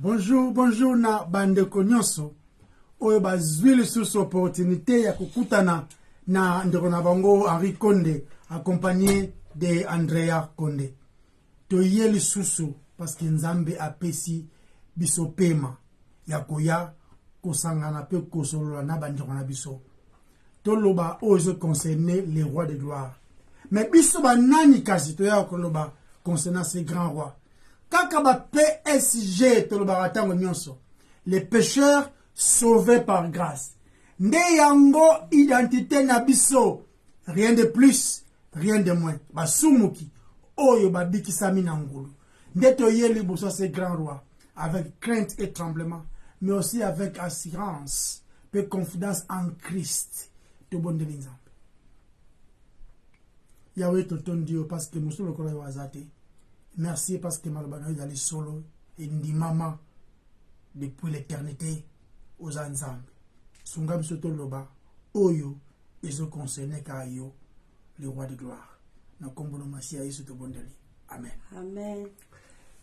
Bonjour na bandeko nyonso oyo bazwi lisusu opportunité ya kukutana na ndeko na bango Henri Konde accompagné de Andrea Konde. Toye lisusu parce que Nzambe apesi biso pema ya koya kosangana pe kosolola na bandeko na biso. Toloba oyo concerné les rois de gloire. Mais biso banani kasi toya koloba concernant ces grands rois. Kakaba PSG toloba tango nyonso. Les pécheurs sauvés par grâce. Nde yango identité na biso. Rien de plus, rien de moins. Basumuki oyo babikisami na ngulu. Nde toye liboso ces grands rois avec crainte et tremblement, mais aussi avec assurance et confidence en Christ. Tobondeli Nzambe. Yahweh toton Dieu parce que nous sommes le wazate. Merci parce que malabana est allé solo et ndi mama depuis l'éternité aux Nzambe. Sungam soto loba oyo ils ont concerné kayo le roi de gloire. Na kombono masia yesu tobondeli. Amen. Amen.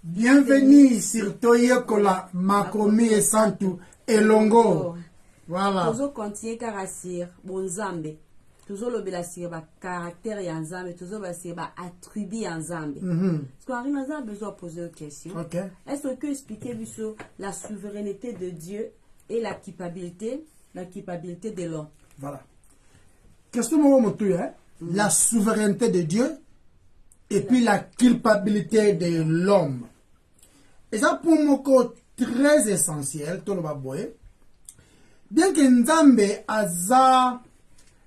Bienvenue sur Toyekola Makomi et Santu Elongo. Voilà. Toujours continuer caractère bonzambe. Toujours le belasir ba caractère ya nzambe, toujours basir ba attribut ya nzambe. Parce qu'on a besoin de poser une question. Okay. Est-ce que expliquer sur la souveraineté de Dieu et la culpabilité de l'homme? Voilà. Question mon hein? La souveraineté de Dieu et puis la culpabilité de l'homme. Et ça pour moi très essentiel, tout le baboye. Bien que Nzambe aza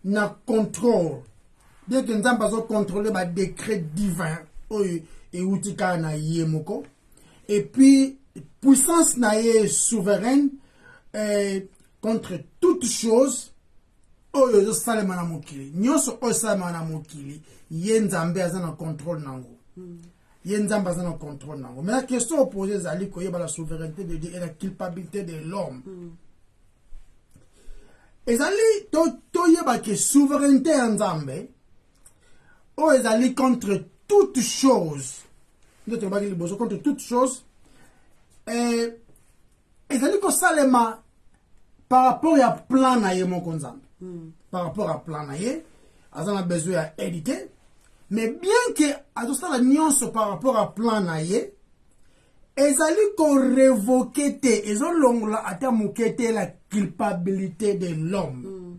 na contrôle, bien que Nzambe aza contrôler ba décret divin et utika na yemoko, et puis puissance na ye souveraine contre toute chose oyo zo salema na mokili nyonso oyo salema na mokili ye Nzambe aza na contrôle nango. Ye Nzambe aza na contrôle nango. Mais la question opposée zali koyeba la souveraineté de Dieu et la culpabilité de l'homme. Ezali toyeba que souveraineté ya Nzambe o ezali contre toute chose. Notre bagi liboso contre toute chose. Ezali ko salema par rapport à plan na ye moko Nzambe. Par rapport à plan na ye, azana besoin à éditer. Mais bien que azosala nyonso par rapport à plan na ye, ezali ko révoquer te, ezolongola ata mukete la culpabilité de l'homme.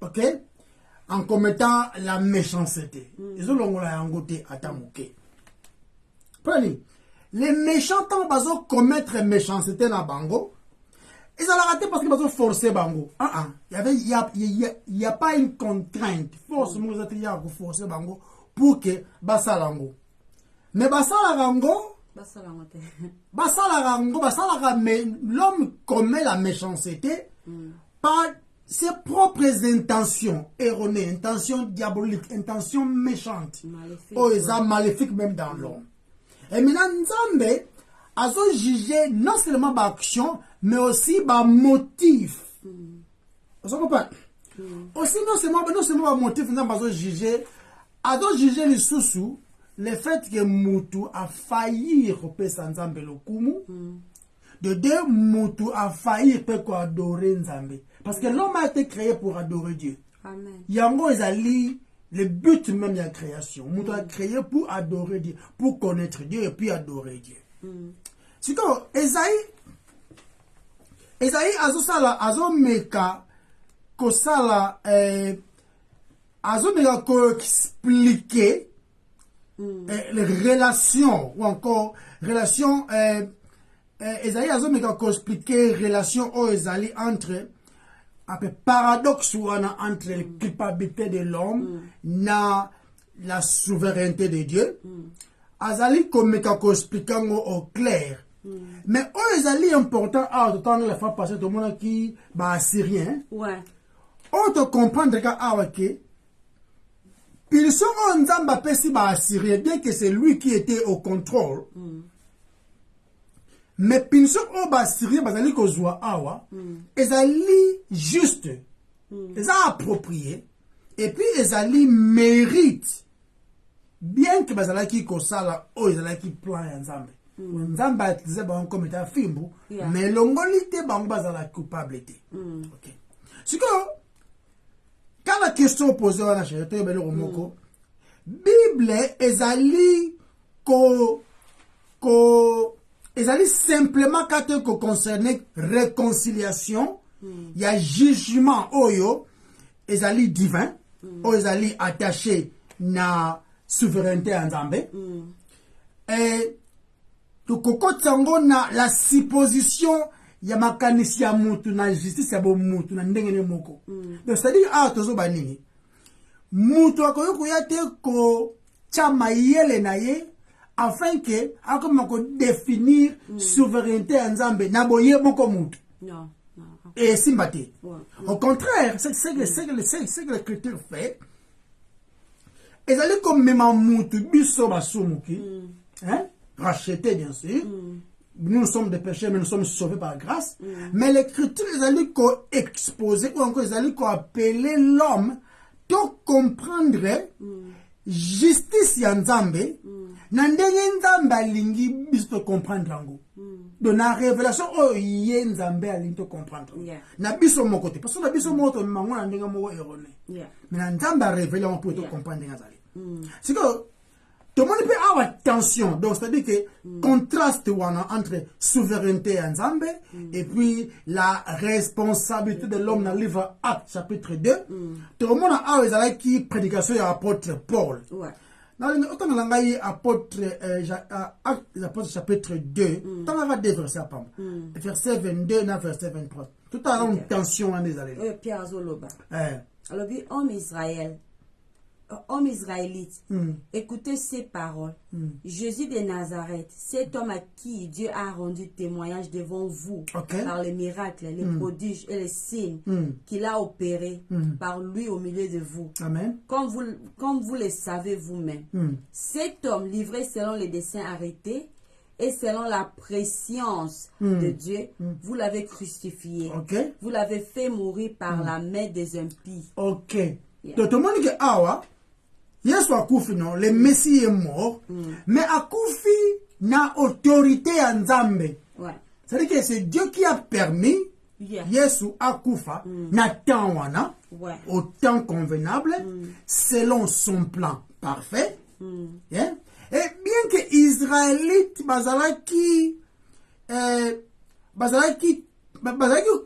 OK? En commettant la méchanceté. Ezolongola yango te ata muke. Prenez. Les méchants tant bazo commettre méchanceté na bango, ils ont raté parce qu'ils ont forcé bango. Il y a pas une contrainte. Force nous a forcer bango pour que basalango. Mais basalango, mais l'homme commet la méchanceté par ses propres intentions erronées, intentions diaboliques, intentions méchantes. Oh, ils sont maléfiques même dans l'homme. Et maintenant, Nzambe a jugé non seulement par action, mais aussi par motif. Vous comprenez? Aussi, non seulement par motif, Nzambe a jugé les sous le fait que Moutou a failli repérer Nzambe le Kumu. De deux, Moutou a failli adorer Nzambe. Parce que l'homme a été créé pour adorer Dieu. Amen. Yango ezali le but même de la création. Moutou a créé pour adorer Dieu, pour connaître Dieu et puis adorer Dieu. C'est comme Esaïe azomeka kosala azomeka ko expliquer les relations ou encore relations Esaïe azomeka ko expliquer relations o ezali entre un peu paradoxe ou entre la culpabilité de l'homme na la souveraineté de Dieu. Azali komeka ko expliquer au clair. Mais eux, ils sont importants à autant la fois passée, tout le monde qui est assyrien. Ouais. On te comprendre que ils sont en Nzamba pesi ba assyrien, bien que c'est lui qui était au contrôle. Mais ils sont en assyrien, bazali ko zwa awa, ezali juste, ezali approprié, et puis ezali mérite, bien que bazali ko sala o ezali ki plan ya Nzambe. nzambe atilize bango comme état fimbu Yeah. mais longoli te bango bazala coupable te ok sikoyo quand la question posée wana chéri toyebeli moko bible ezali ezali simplement kate ko concerner réconciliation ya jugement oyo ezali divin oyo ezali attaché na souveraineté ya nzambe tokokotisa yango na la supposition ya makanisi ya mutu na justice ya bomutu na ndenge ne moko donc c'est-à-dire awa tozoba nini mutu akoki koya te kotya mayele na ye afin ke akoma kodéfinir souveraineté ya nzambe na boye moko mutu Non. esimba te Ouais. au contraire c'est que l'écriture fait ezali komema mutu biso basumuki hein? Racheté bien sûr nous sommes des pécheurs mais nous sommes sauvés par grâce mais l'écriture ezali ko-exposer ou encore ezali ko-appeler l'homme to comprendre justice ya nzambe na ndenge nzambe alingi biso to comprendre yango donc na révélation oyo ye nzambe alingi to comprendre Yeah. na biso moko te parce que na biso moko tomemango na ndenge moko erroné Yeah. mais na nzambe arévélé yango mpo to Yeah. comprendre ndenge azali sikoyo tomoni mpe awa tension donc c'est-à-dire que contraste wana entre souveraineté ya nzambe et puis la responsabilité de l'homme dans le livre Actes chapitre 2 tomona awa ezalaki prédication ya apôtre Paul Ouais. otanga na ngai apôtre Actes chapitre 2 tangaka 2 verset apamba verset 22 na verset 23 tout à l'heure une tension wana ezaleli Oyo Pierre azoloba. Alobi homme israélite, écoutez ces paroles. Jésus de Nazareth, cet homme à qui Dieu a rendu témoignage devant vous par les miracles, les prodiges et les signes qu'il a opérés par lui au milieu de vous. Amen. Comme vous le savez vous-même. Cet homme livré selon les desseins arrêtés et selon la préscience de Dieu, vous l'avez crucifié. Vous l'avez fait mourir par la main des impies. Ok. Donc, tout le monde dit awa, Yesu akufi non, le Messie est mort, mais akufi na autorité en Nzambe. Ouais. C'est-à-dire que c'est Dieu qui a permis Yeah. Yesu akufa na temps wana, Ouais. au temps convenable, selon son plan parfait. Yeah? Et bien que Israélite bazalaki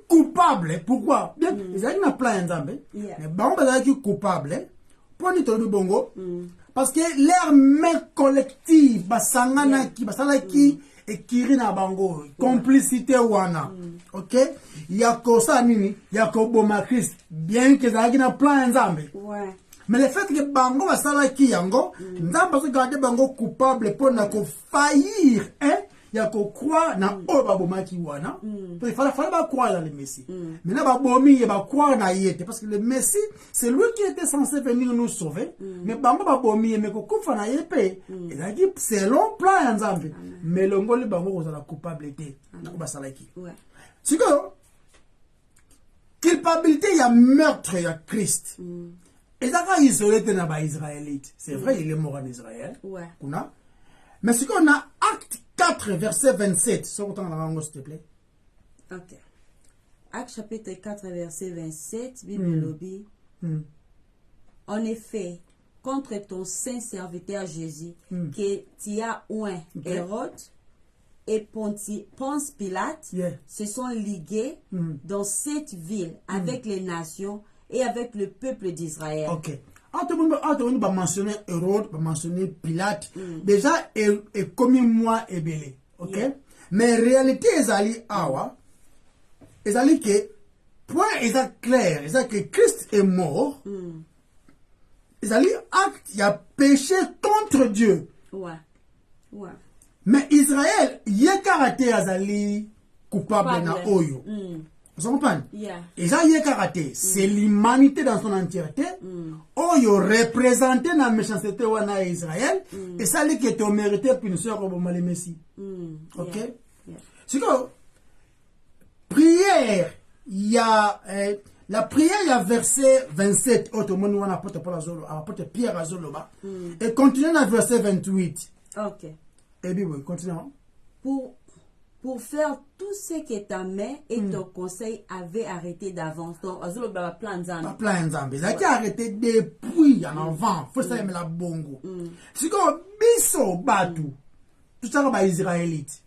coupable, pourquoi? Bien, Israélite n'a plein Nzambe, Yeah. mais bon bazalaki coupable, pour ni tolu bongo, parce que leur main collective basanganaki, basalaki ekiri na bango, complicité wana, ok? Yako sa nini, yako boma Christ, bien que Israélite n'a plein Nzambe. Ouais. Mais le fait que bango basalaki yango, nzambe bazo garder bango coupable pour na ko faillir, hein? Yako croire na o babomaki wana. Il fallait pas croire dans le Messie. Maintenant babomi ba croire na yete parce que le Messie c'est lui qui était censé venir nous sauver. Mais bango babomi mais ko kufa na yepe. Il a dit selon plan ya nzambe. Mais longoli bango ko la culpabilité na ko basalaki. Ouais. C'est que culpabilité ya meurtre ya Christ. Et ça va isoler les Israélites. C'est vrai, il est mort en Israël. Ouais. Mais ce qu'on a, Acte 4, verset 27. S'il te plaît. Ok. Acte chapitre 4, verset 27, Bible lobby. En effet, contre ton saint serviteur Jésus, que tu as oint Hérode et Ponce Pilate, se sont ligués dans cette ville avec les nations et avec le peuple d'Israël. Ok. Tout le monde va mentionner Hérode, va mentionner Pilate. Déjà, et comme moi et belé. Ok? Mais en réalité, Ezali Awa, Ezali que, point est clair, Ezali que Christ est mort. Ezali acte, il a péché contre Dieu. Ouais. Ouais. Mais Israël, il y a caractère Ezali coupable na Oyo. Vous comprenez? Yeah. Et ça, il y a karaté. C'est l'humanité dans son entièreté. Oyo représenté dans la méchanceté wana Israël. Et ça, qui est au mérité punition comme le Messie. Ok? C'est que, prière, il y a, la prière, il y a verset 27. Autrement, on apporte Pierre à Zoloba. Et continue dans verset 28. Ok. Et bien, oui, continuons. pour faire tout ce que ta main et ton conseil avaient arrêté d'avance. Donc, plan nzambe. Plan nzambe. Ça qui a arrêté depuis en avant. Faut ça aimer la bongo. Si comme biso batu, tout ça comme israélite.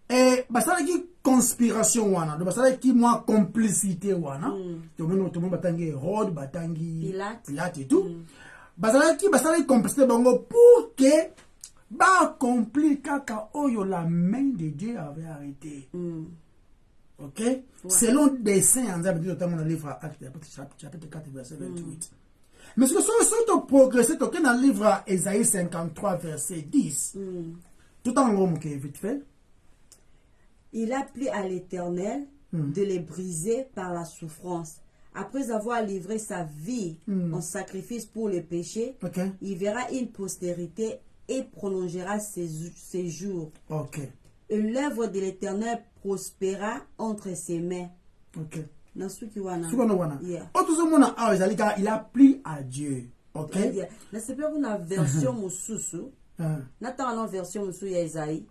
Et ça qui conspiration wana, donc ça qui moi complicité wana. Tout le monde batangi Hérode, batangi Pilate et tout. Ça qui complicité bongo pour que ba accomplir kaka oyo la main de Dieu avait arrêté. Ok? Selon des saints, en Zambie, dans le livre Actes, chapitre 4, verset 28. Mais ce que tu progresser, tu es dans le livre Ésaïe 53, verset 10. Tout en gros, qui est vite fait. Il a plu à l'Éternel de les briser par la souffrance. Après avoir livré sa vie en sacrifice pour le péché, il verra une postérité et prolongera ses jours. Et l'œuvre de l'Éternel prospéra entre ses mains. Il a plu à Dieu. Ok? C'est pas une version mususu. N'a version musu ya Isaïe.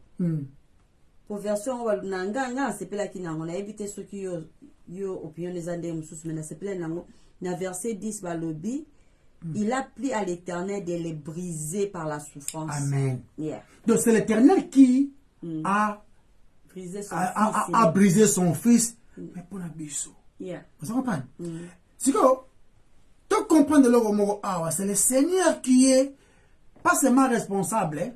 Pour version nanga c'est pas qui on a évité ceux qui yo opinion des andés mususu mais c'est pas nango na verset 10 balobi. Il a plu à l'Éternel de les briser par la souffrance. Amen. Donc c'est l'Éternel qui a brisé son fils. Mais pour la biso. Vous comprenez? Si tu comprends de l'eau, c'est le Seigneur qui est pas seulement responsable.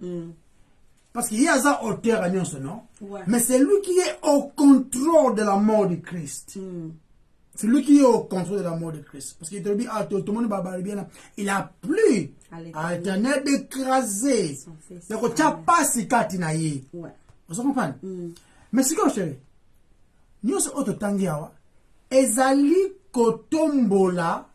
Parce qu'il y a ça auteur à nous, non? Mais c'est lui qui est au contrôle de la mort de Christ. C'est lui qui est au contrôle de la mort de Christ. Parce qu'il te dit, tout le monde va bien. Il a plu à l'Éternel d'écraser. Donc, tu n'as pas si katinaye. Vous comprenez? Mais c'est quoi, chérie? Nous sommes au Tangiawa. Ezali kotombola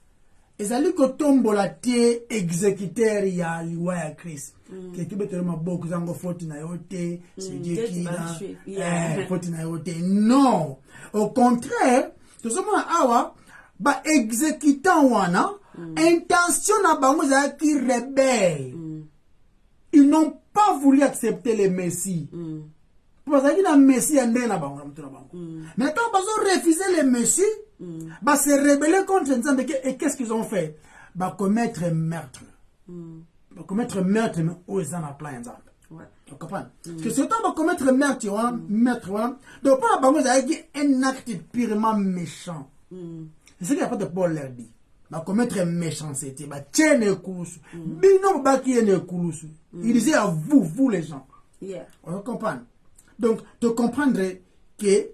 te exécuteur ya liwa ya Christ. Que tu peux te remettre beaucoup zango faute na yote. C'est Dieu qui a faute na yote. Non. Au contraire, tout ce monde awa ba exécutant wana intention na bango za qui rebelle. Ils n'ont pas voulu accepter le Messie. Parce que le Messie est na bango. Mais quand ils ont refusé le Messie, bah se rebeller contre Nzambe et qu'est-ce qu'ils ont fait? Bah commettre meurtre. Bah commettre meurtre mais où ils en a plein Nzambe. Tu comprends? Parce que ce temps va commettre meurtre, donc pas bango ça un acte purement méchant. C'est ce qu'il n'y a pas de Paul leur dit. Bah commettre méchanceté, bah tiens les courses. Bino bah qui est les courses. Il disait à vous les gens. On comprend. Donc tu comprendrais que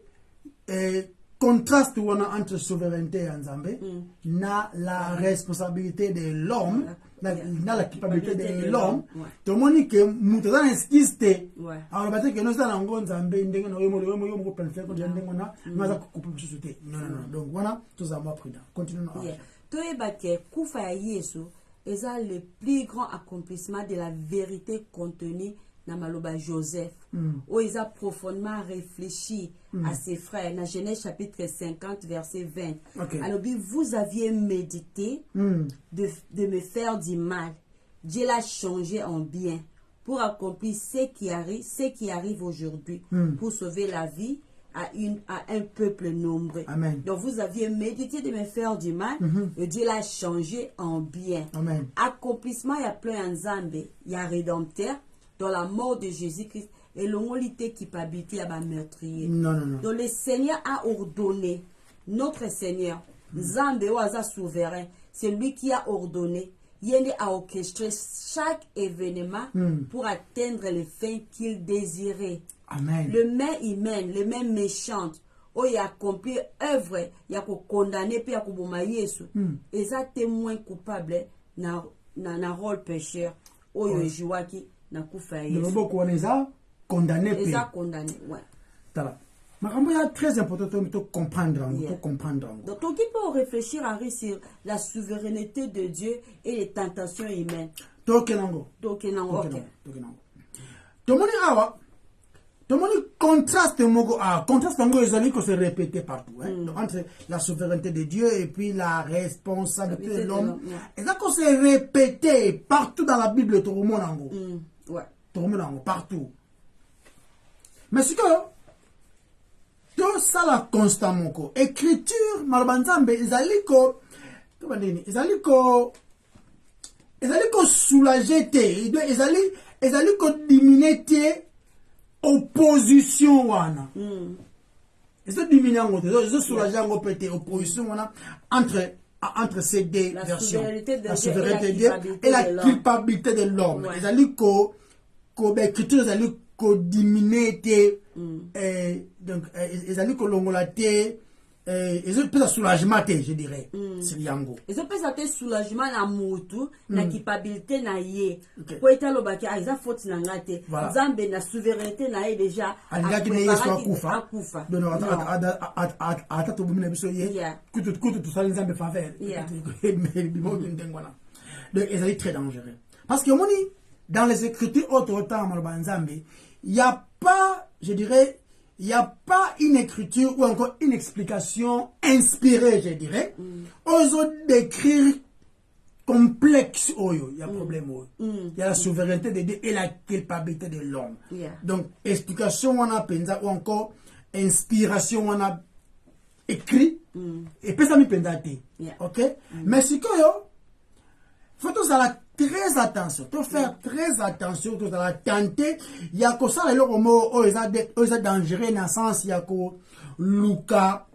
contraste entre souveraineté et Nzambe na la responsabilité de l'homme, na la culpabilité de l'homme. Tout le monde dit que nous devons insister. Alors parce que nous sommes en Nzambe ndenge na yomo yomo ko faire ko ndenge na na ko couper société. Non. Donc voilà, tous à moi prudent. Continuons. Toyeba ke kufa ya Yesu eza le plus grand accomplissement de la vérité contenue dans Maloba Joseph, où il a profondément réfléchi à ses frères, dans Genèse chapitre 50, verset 20. Alors, vous aviez médité de me faire du mal. Dieu l'a changé en bien pour accomplir ce qui arrive aujourd'hui, pour sauver la vie à un peuple nombreux. Amen. Donc, vous aviez médité de me faire du mal, et Dieu l'a changé en bien. Amen. Accomplissement, il y a plein de Nzambe, il y a rédempteur, dans la mort de Jésus-Christ et l'homolité qui peut habiter à meurtrier. Non. Donc le Seigneur a ordonné, notre Seigneur, Nzambe Oaza souverain, c'est lui qui a ordonné, il a orchestré chaque événement pour atteindre les fins qu'il désirait. Amen. Le main humaine, les mains méchantes, où il a accompli œuvre, il a condamné, puis il a condamné Yesu. Et ça témoin coupable dans rôle pécheur, où il joue qui. Condamné. Ouais. C'est très important de comprendre. Donc, on peut réfléchir sur la souveraineté de Dieu et les tentations humaines. Tout le monde contraste se répéter partout entre la souveraineté de Dieu et puis la responsabilité de l'homme. Et ça qu'on s'est répété partout dans la Bible, tout le monde partout. mais ce que tout ça la constamment ko écriture malobanzambe ezaliko to bandeni ezaliko soulager te ezaliko diminuer te opposition wana ezo diminuer ngo ezo soulager ngo peut-être opposition wana entre ces deux versions, la souveraineté de Dieu et la culpabilité de l'homme. Ils allaient l'écriture, ils allaient diminuer, donc ils allaient l'ongolater, ils ont peut-être soulagement, je dirais. C'est Yango. Ils ont peut-être soulagement na mutu, na culpabilité na ye. Pour être le baki, ils ont faute na ngate. Zambe na souveraineté na ye déjà. Alingaki na ye soit kufa. Donc ata to bumina biso ye. Kutu tout ça nzambe faveur. Donc ils sont très dangereux. Parce que moni dans les écritures autant maloba nzambe, il y a pas, je dirais, il n'y a pas une écriture ou encore une explication inspirée, je dirais. Aux autres d'écrire complexe, il y a un problème. Il y a la souveraineté de Dieu et la culpabilité de l'homme. Donc, explication, on a pensa ou encore inspiration, on a écrit. Et puis ça me pendate. Ok? Mais ce que faut tout ça très attention, faut faire très attention, tout ça tenter, il y a que ça le mot est dangereux dans le sens il y a que Luca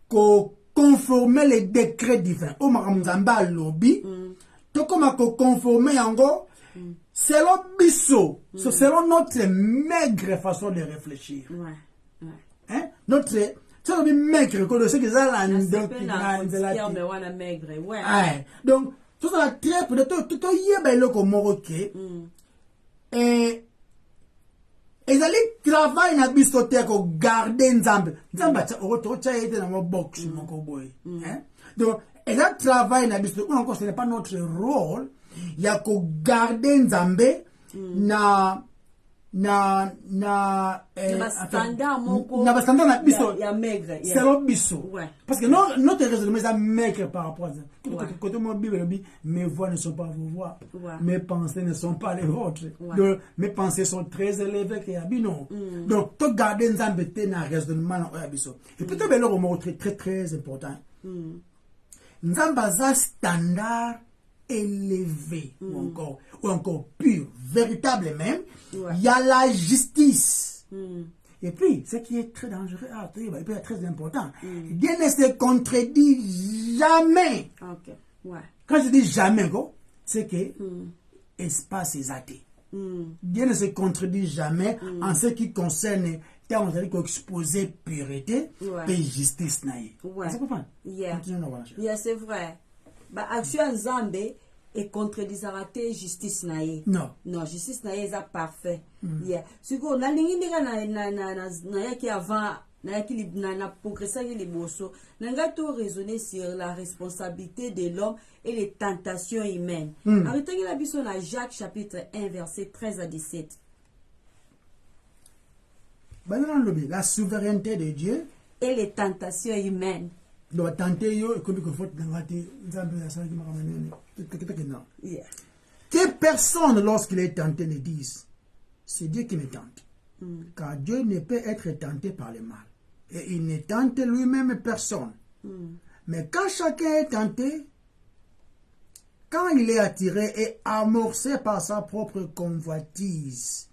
conformer les décrets divins. Au maramzamba lobby, tout comme conformer yango selon biso, selon notre maigre façon de réfléchir. Hein? Notre c'est le maigre que ce que ça là donc tout ça très peu de tout yeba le comme OK et ils allaient travailler na bisoté ko garder nzambe cha oto cha été dans mon box mon boy hein donc ils allaient travailler na bisoté encore ce n'est pas notre rôle il y a ko garder nzambe na standard na biso ya maigre c'est le biso parce que notre raisonnement est maigre par rapport à ça côté mon bible mes voix ne sont pas vos voix mes pensées ne sont pas les vôtres donc mes pensées sont très élevées que abino donc to garder nzambe te na raisonnement na biso et puis to belo mo très très très important nzamba za standard élevé ou encore pur, véritable même, il y a la justice. Et puis, ce qui est très dangereux, très important, Dieu ne se contredit jamais. Quand je dis jamais, c'est que espace est athée. Dieu ne se contredit jamais en ce qui concerne on a dit exposer pureté et justice. C'est comprendre? C'est vrai. Bah, action Nzambe et contredisera justice nae. Non, justice nae est parfait. Si on a na yaki avant na yaki na progresser les bosso, n'anga tout raisonner sur la responsabilité de l'homme et les tentations humaines. Arrêtez la biso na Jacques chapitre 1 verset 13 à 17. La souveraineté de Dieu et les tentations humaines. Donc, tenter que personne, lorsqu'il est tenté, ne dise c'est Dieu qui me tente. Car Dieu ne peut être tenté par le mal. Et il ne tente lui-même personne. Mais quand chacun est tenté, quand il est attiré et amorcé par sa propre convoitise,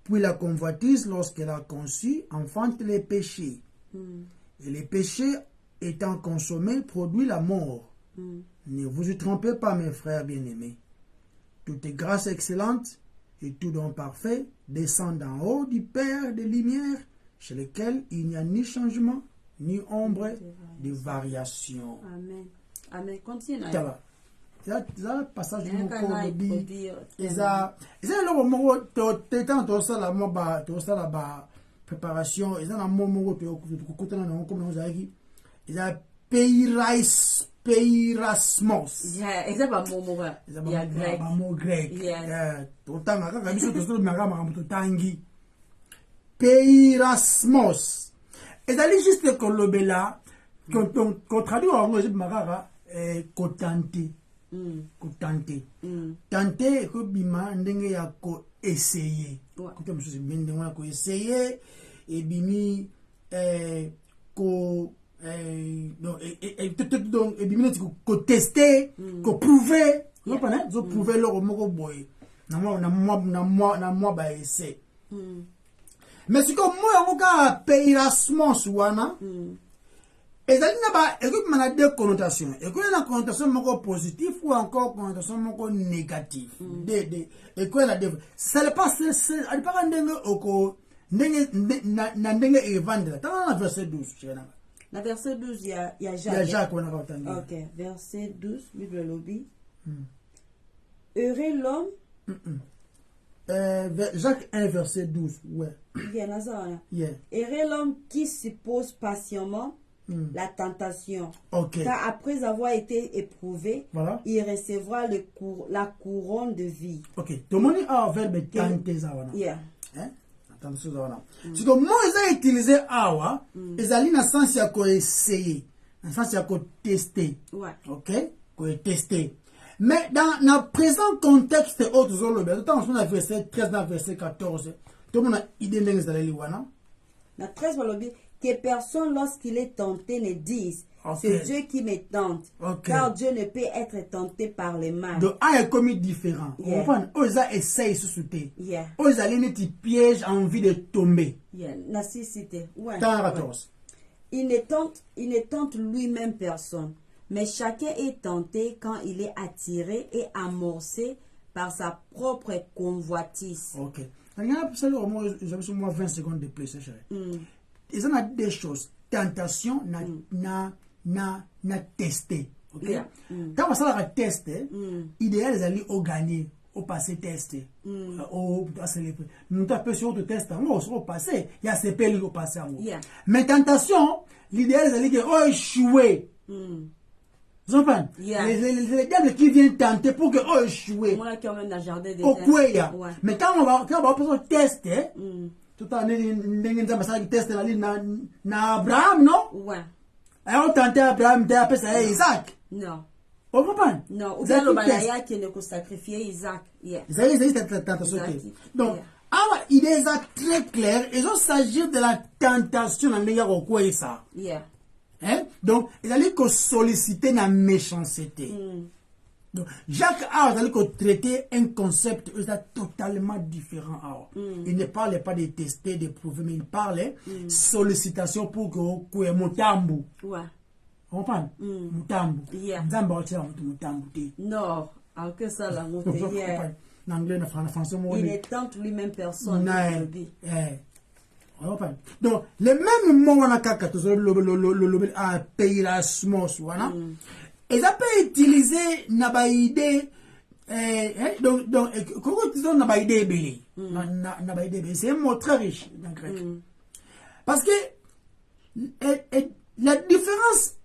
puis la convoitise, lorsqu'elle a conçu, enfante les péchés. Et les péchés étant consommé, produit la mort. Ne vous y trompez pas, mes frères bien-aimés. Toute grâce excellente et tout don parfait descend d'en haut du Père des Lumières, chez lequel il n'y a ni changement, ni ombre de variation. Amen. Amen. Continue. Il y a un passage de mon corps il y a un moment où préparation, il y a un moment où il y a Peirasmos. Exactement. Il y a grec. Peirasmos. Et d'aller juste que le bela, qu'on traduit en anglais, Tenter. Tenter, que bima, ndenge ya ko essayer. côté mosusu bende wana ko essayer ebimi ko donc ebimi neti ko tester ko prouver non pas zo prouver leur moko boy na moi ba essayer mais si comme moi yango ka payerasmos wana ezali na ba écoute mana deux connotations écoute la connotation moko positive ou encore connotation moko négative de écoute la deux ça le passe c'est ali pas ndenge oko ndenge na ndenge evandela dans la verset 12 chéna na verset 12 il y a Jacques on a entendu. OK verset 12 Bible lobby heureux l'homme Jacques 1 verset 12 ouais bien nazana yeah heureux l'homme qui suppose patiemment la tentation. Okay. Car après avoir été éprouvé, voilà. il recevra la couronne de vie. Ok. Tout le monde a verbe tenter ça. Yeah. Hein? Attention ça. Si comme moi ils ont utilisé awa, ils allaient dans le sens à quoi essayer, dans le sens à quoi tester. Ouais. Ok. Quoi tester. Mais dans le présent contexte autre zone le temps on a verset 13 dans verset 14. Tout le monde a idée de les aller wana. Na 13 valobi que personne, lorsqu'il est tenté, ne dise c'est Dieu qui me tente. Car Dieu ne peut être tenté par les mains. Donc, il y a comme différent. Yeah. Vous comprenez? Ils essayent de se soutenir. Yeah. Ils allaient mettre piège en envie de tomber. Yeah. Nécessité. Ouais. Dans 14. Il ne tente lui-même personne. Mais chacun est tenté quand il est attiré et amorcé par sa propre convoitise. Ok. J'avais moins 20 secondes de plus, chérie. Ils ont des choses. Tentation, na tester. Ok? Yeah. Quand on s'en test, idéal, ils allaient au gagner, au passé tester. Au célébrer. Nous tapons sur le test, on va au passé. Il y a ces pays au passé. Yeah. Mais tentation, l'idéal, ils allaient échouer. Vous comprenez? Yeah. Les diables qui viennent tenter pour que échouer. Moi, quand même, dans le jardin de au quoi? Ouais. Mais quand on va tester, tout en ayant test na Abraham, non? Ouais. Alors, on tente Abraham, tu appelles ça Isaac. Non. Vous comprenez? Non. Ou bien le balaya qui ne peut sacrifier Isaac. Yeah. C'est tentation. Donc, il est très clair. Ils ont s'agir de la tentation dans les gars au quoi ça. Yeah. Hein? Donc, ils allaient solliciter la méchanceté. Donc, Jacques a traité un concept totalement différent. Il ne parlait pas de tester, de prouver, mais il parlait sollicitation pour que vous mutambu. Ouais. Vous comprenez? Mutambu. Yeah. Non, alors que ça, la montée. Yeah. Il ne tente lui-même personne. Donc, les mêmes mots, on a le payerasmos, ils ont pas utilisé na idée donc comment ils ont na idée belé na idée c'est un mot très riche dans le grec parce que la différence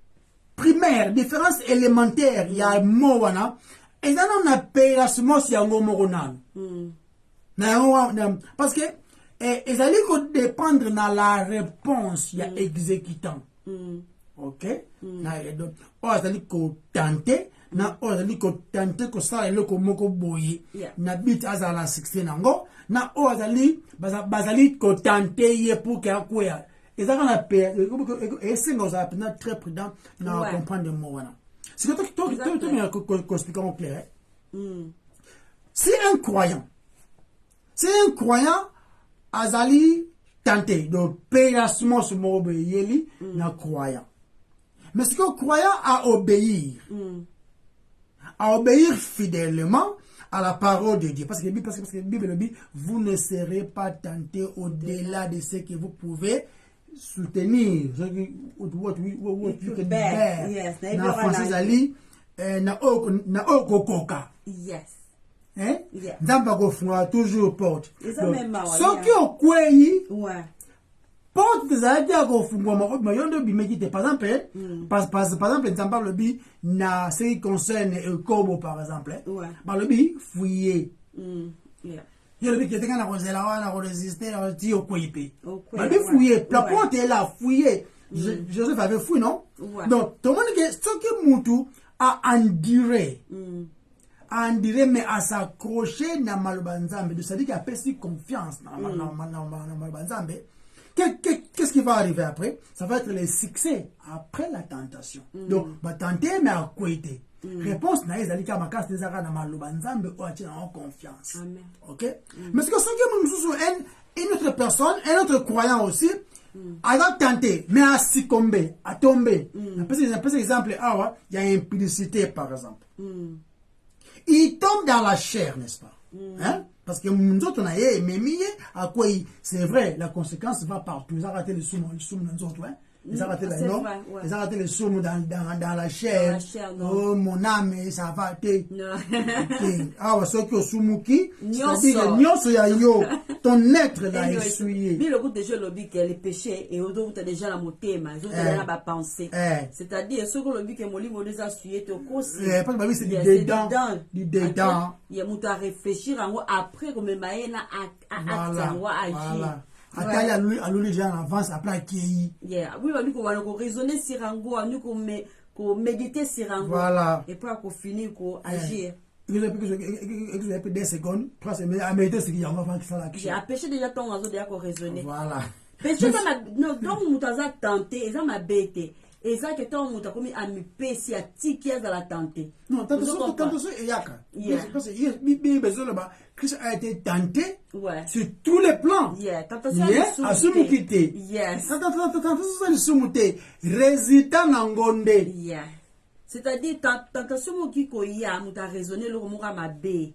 primaire différence élémentaire il y a un mot wana et ça on a payerasmos yango moronan parce que ils allaient dépendre dans la réponse il y a exécutant. Ok? Donc, ozali ko tenter na ozali ko tenter ko sala eloko moko boye na bit azala 16 nango na ozali bazali ko tenter ye pour que akoya ezaka na pe et singo za pena très prudent na comprendre le mot wana c'est que tout bien ko expliquer en clair. Si un croyant azali tenter de payasmos mo be yeli na croyant. Mais ce que croyant à obéir fidèlement à la parole de Dieu. Parce que la Bible dit, vous ne serez pas tentés au-delà de ce que vous pouvez soutenir. What you can bear. Yes. Na français ali na okokoka. Yes. Hein? Yeah. Nzamba ko funga toujours porte. Soki okweyi. Ouais. Porte zadi ako fungwa mayondo bimekite par exemple par exemple nzamba lobi na ce qui concerne Kobo par exemple par lobi fouiller yeah yo lobi que na kozela wana ko résister na ti okweyipe lobi fouiller la porte est là fouiller Joseph avait fouillé non donc tout le monde que ce que mutu a enduré on dirait mais à s'accrocher na maloba nzambe, c'est-à-dire qu'il a perdu confiance na maloba nzambe. Qu'est-ce qui va arriver après? Ça va être le succès après la tentation. Donc, va tenter mais à quoi était? Réponse na ezali ka makasi ezaka na maloba nzambe o atina en confiance. Amen. OK? Mais ce que ça qui une autre personne, un autre croyant aussi, a tenté, mais a succombé, a tombé. Par exemple, il y a impudicité, par exemple. Il tombe dans la chair, n'est-ce pas? Hein? Parce que nous autres, on a à quoi c'est vrai, la conséquence va partout. Ils ont raté le soum, nous autres, hein? Ils ont raté ils ont raté le soum dans la chair. Oh, mon âme, ça va te. Ah, ce que soumuki, c'est-à-dire, nyonso ya yo, ton être l'a essuyé. Mais le goût déjà le but les péchés et autres déjà la motema, ils ont déjà la pensée. C'est-à-dire, ce que le but que moli les a essuyé, tu aussi. Parce que c'est dedans. Il y a mouta réfléchir après comme maïna à agir. Attends, à l'ouïe déjà en avance, après qui. Oui, nous allons raisonner sur Rango, nous méditer sur Rango. Voilà. Et puis, qu'on finit, qu'on agir. Il y a 2 secondes, 3 secondes, à méditer ce qu'il y a avant qu'il s'en j'ai empêché déjà ton réseau déjà qu'on raisonner. Voilà. Péché, donc, nous avons tenté, et ça m'a bêté. Et ça, que ton mouta comme à me pécher à tiki à la tenter. Non, tentation et yaka. Parce que Christ a été tenté sur tous les plans. Tentation à soumukite. Tentation à soumukite. Résultat n'angonde. C'est-à-dire, tentation qui koya, mouta raisonner le mot à ma bé.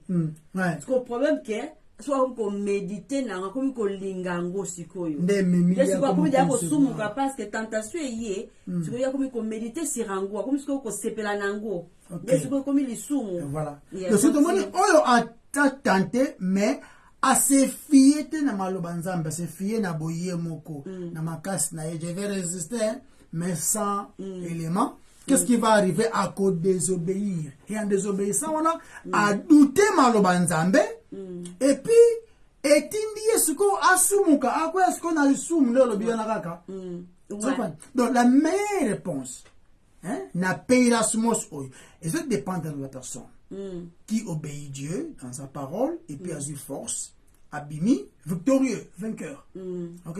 Parce que le problème que soit qu'on médite na comme qu'on lingango sikoyo c'est quoi comme dia ko sumuka parce que tentation est c'est quoi comme qu'on médite sur rango comme ce qu'on sepela nango c'est quoi comme les sumu voilà le tout le monde oyo a tenté mais à se fier na maloba nzambe se fier na boye moko na makasi na je vais résister mais sans élément. Qu'est-ce qui va arriver à cause désobéir? Et en désobéissant, on a douté maloba nzambe. Et puis, etindi ce qu'on asumuka, à quoi est-ce qu'on a le soum dans le bianaraka? Donc, la meilleure réponse, n'a pas la soumos. Et ça dépend de la personne qui obéit Dieu dans sa parole et puis a eu force, abimi, victorieux, vainqueur. Ok?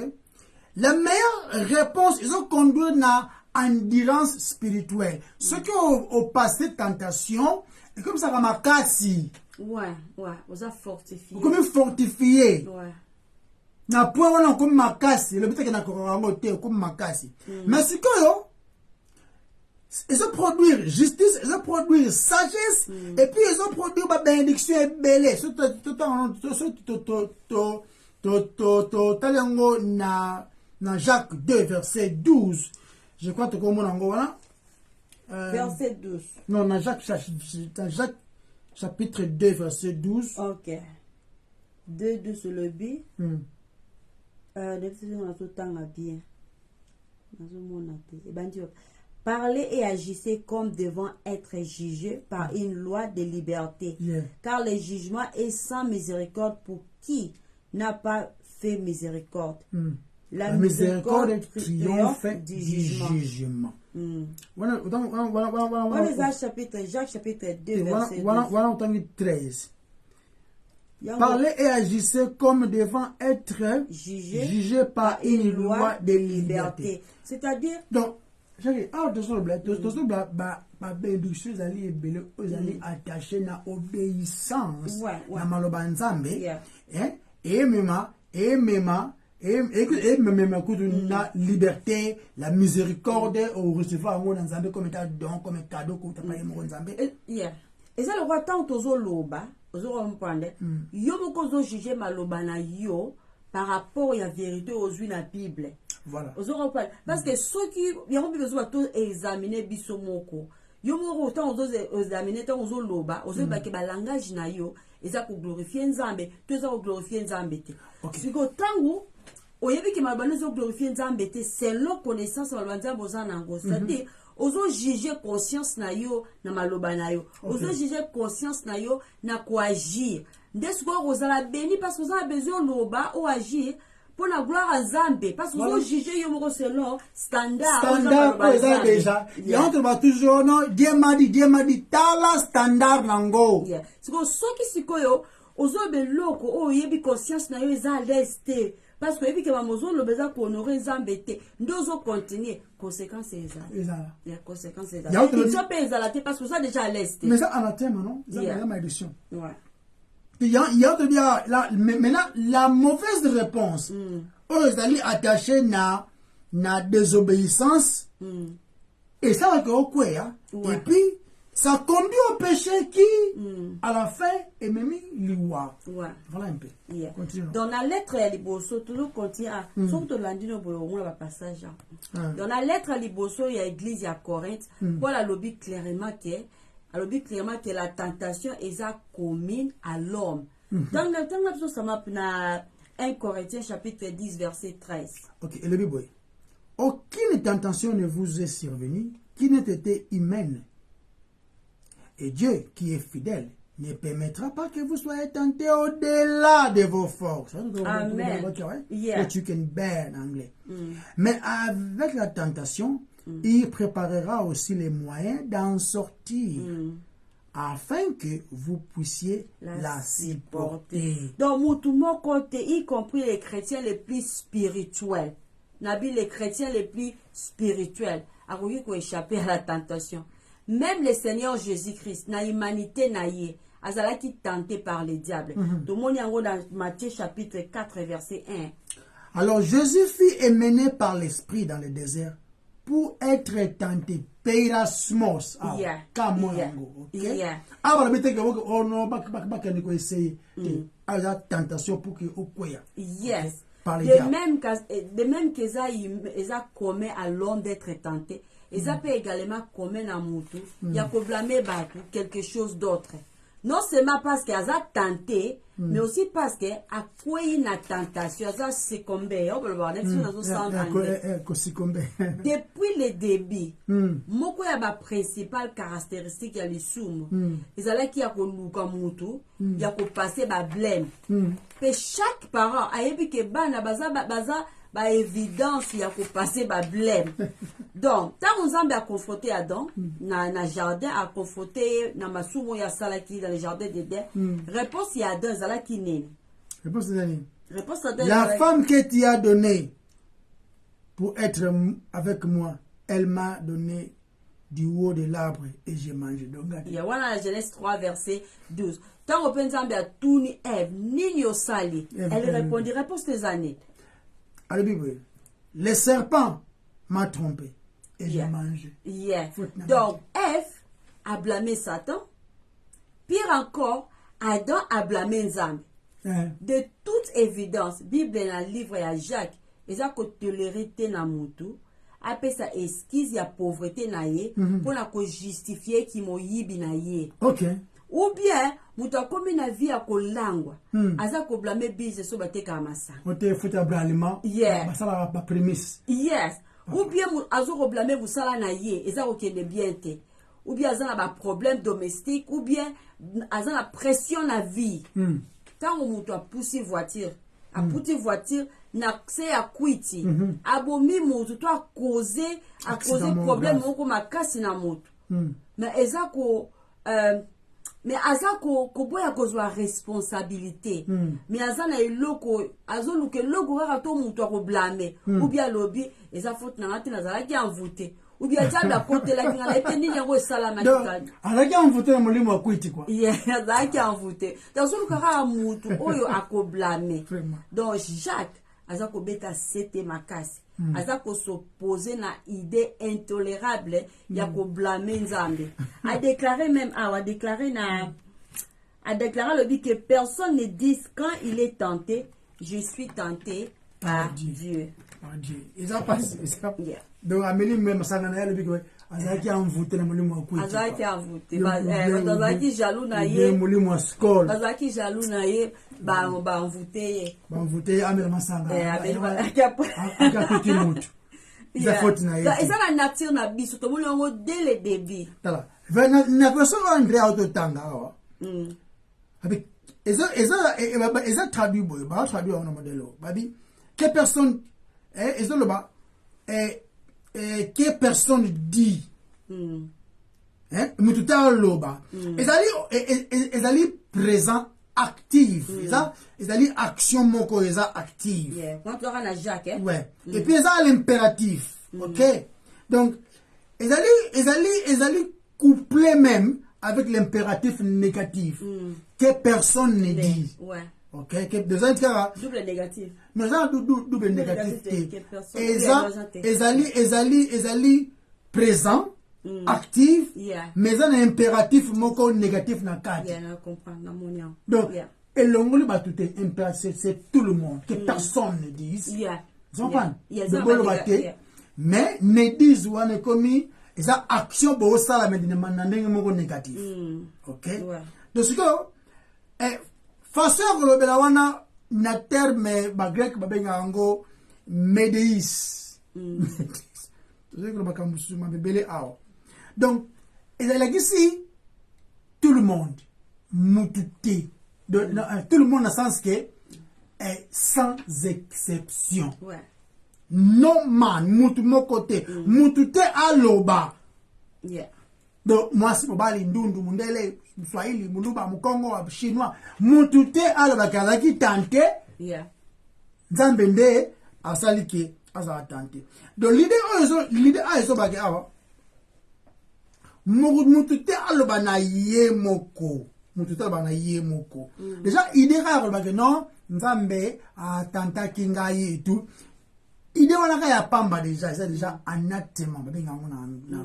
La meilleure réponse, ils ont conduit à endurance spirituelle. Ceux qui ont passé tentation, et comme ça va makasi. On a fortifié. Comme fortifié. Na point on comme makasi, le but est que na korangote comme makasi. Mais ce que ils ont produire justice, ils ont produire sagesse, et puis ils ont produire ma bénédiction et belé. Talengo na Jacques 2 verset 12. Je crois que comme on voilà. Verset 12. Non, dans Jacques chapitre 2 verset 12. OK. 2 sur le B. Bien. Parlez et agissez comme devant être jugés par une loi de liberté. Car le jugement est sans miséricorde pour qui n'a pas fait miséricorde. La miséricorde triomphe du jugement. Voilà, Jacques chapitre 2, verset 12. Voilà, 13. Parlez et agissez comme devant être jugé par une loi de liberté. C'est-à-dire... Donc, j'ai bénédiction, vous allez attacher na obéissance na maloba nzambe. Et même la liberté, la miséricorde, ou recevoir un nzambe comme état don, comme cadeau que tu as payé mon nzambe. Et ça le roi tant tozo loba, ozo comprendre. Yo moko zo juger maloba na yo par rapport à la vérité aux yeux la Bible. Voilà. Ozo comprendre parce que ceux qui y a besoin tout examiner biso moko. Yo moko tant ozo examiner tant ozo loba, ozo ba ke ba langage na yo, eza ko glorifier nzambe, to eza ko glorifier nzambe te. Siko tangu oyebi ke malobana zo glorifier nzambe te, c'est la connaissance malobana boza nango. C'est-à-dire ozo juger conscience na yo na maloba na yo. Ozo juger conscience na yo na ko agir. Ndesko ozala béni parce que vous avez besoin loba ou agir pour la gloire à Zambé. Parce que vous jugez Yomoro selon standard. Standard, déjà. Il y a toujours, non, Dieu m'a dit, tala standard nango. C'est comme ça qui s'y koyo, aux hommes locaux, oh, yebi conscience na yo, ils ont l'esté. Parce que yebi que ma maison le besoin pour honorer Zambé. Nous allons continuer. Conséquence, c'est ça. Il y a conséquence, c'est ça. Ils sont pas exaltés parce que ça déjà à l'esté. Mais ça, en thème, non? Ça, c'est ma édition. Ouais. Il y a maintenant la mauvaise réponse. Ils allaient attacher na désobéissance. Et ça va que quoi, et puis ça conduit au péché qui à la fin est même l'iwa. Voilà un peu. Dans la lettre à Liboso, toujours continue à surtout l'andino on va passage. Dans la lettre à Liboso, il y a l'église à Corinthe. Paul a lobby clairement que la tentation est commune à l'homme. Dans le temps, ça m'a 1 Corinthiens chapitre 10 verset 13. Ok, et le Bible. Aucune tentation ne vous est survenue qui n'ait été humaine. Et Dieu, qui est fidèle, ne permettra pas que vous soyez tentés au-delà de vos forces. Amen. That you can bear en anglais. Mais avec la tentation, il préparera aussi les moyens d'en sortir. Afin que vous puissiez la supporter. Donc, tout le monde compte, y compris les chrétiens les plus spirituels. Nabi, les chrétiens les plus spirituels, a voulu qu'on échappe à la tentation. Même le Seigneur Jésus-Christ, na humanité naïe, azala qui tenté par les diables. Tout le monde y dans Matthieu chapitre 4 verset 1. Alors Jésus fut emmené par l'Esprit dans le désert pour être tenté. Peirasmos. Tentation pour que yes. De même que ça commet à l'homme d'être tenté, et ça peut également commettre à Moutou, il y a pour blâmer quelque chose d'autre. Non seulement parce qu'elle a tenté, mais aussi parce qu'elle a quoi une tentation, elle a succombé. Depuis le début, moko ya ba principale caractéristique ya l'isumu. Ezala qui a ko luka mutu, ya ko passer ba blême. Et chaque parent a yebi ke bana baza ba évidence ya ko passer ba blême. Donc, tant Nzambe a confronté Adam na jardin, a confronté na masumo ya salaki dans le jardin d'Éden. Réponse ya Adam zala ki nini? Réponse nini? Réponse Adam. La femme que tu as donnée pour être avec moi, elle m'a donné du haut de l'arbre et j'ai mangé. Donc, il y a la Genèse 3 verset 12. Tant on Nzambe a tourné Ève, nini osali. Elle répondit réponse des années. À la Bible, le serpent m'a trompé et j'ai mangé. Donc, Ève a blâmé Satan. Pire encore, Adam a blâmé Nzambe. De toute évidence, Bible dans le livre à Jacques, ils ont toléré na mutu, après ça esquisse ya pauvreté na ye, pour la justifier qui mo yibi na ye. Ok. Ou bien, mutu a commis na vie à kolangwa, aza ko blâmer bise so bate kamasa. Ote futa blâlement. Basala ba prémisse. Yes. Ou bien azo ko blâmer vous sala na ye, eza ko kende bien te. Ou bien aza na ba problème domestique, ou bien aza na pression na vie. Quand on mutu a poussé voiture, n'accès à quiti abomi mutu to a causé problème moko makasi na mutu mais ezako mais azako koboya kozwa responsabilité mais azana eloko azoluke loko kaka to mutu ko blâmer ou bien lobby eza faute na ngati nazala ki envoûté ou bien diable côté la kinga ete nini yango salama kitani alaki envoûté na molimo wa kwiti quoi azaki envoûté donc soluka kaka mutu oyo ako blâmer donc Jacques azako beta sete makasi azako s'opposer na idée intolérable ya ko blâmer Nzambe a déclaré même a déclaré le dit que personne ne dise quand il est tenté je suis tenté par Dieu. Ils ont passé ça. Donc Amélie même ça na le dit que azaki envoûté na molimo wa kwiti azaki envoûté azaki jaloux na ye molimo wa skol azaki jaloux na ye ba envoûté amela masanga akapiti mutu za faute na ye ça la nature na biso to moni ngo dès le début tala na personne André autotanga awa avec eza traduit boy ba traduit on modelo babi que personne ezoloba que personne dit mutu te aloba ezali présent actif ezali action moko eza active ouais et puis eza l'impératif ok donc ezali couplé même avec l'impératif négatif que personne ne dit ok que double négatif mais ça double négatif ezali présent actif mais ça un impératif moko négatif na kati donc elongoli batute impératif c'est tout le monde que personne ne dise vous comprenez mais ne disent wana komi eza action bo sala mais de mandenge moko négatif ok donc ce que façon kolobela wana na terme ba grec ba benga ngo médeis donc il a ici tout le monde mututé tout le monde dans le sens que sans exception non man mutu mon côté mututé à loba donc moi si bobali ndundu mundele Swahili muluba mukongo chinois mututé à loba kazaki tante nzambe nde asaliki aza tante donc l'idée a eso baki awa mututé aloba na ye moko mututé aloba na ye moko déjà idée ka aloba que non nzambe tanta kingai et tout idée wana ka ya pamba déjà c'est déjà anathema babenga na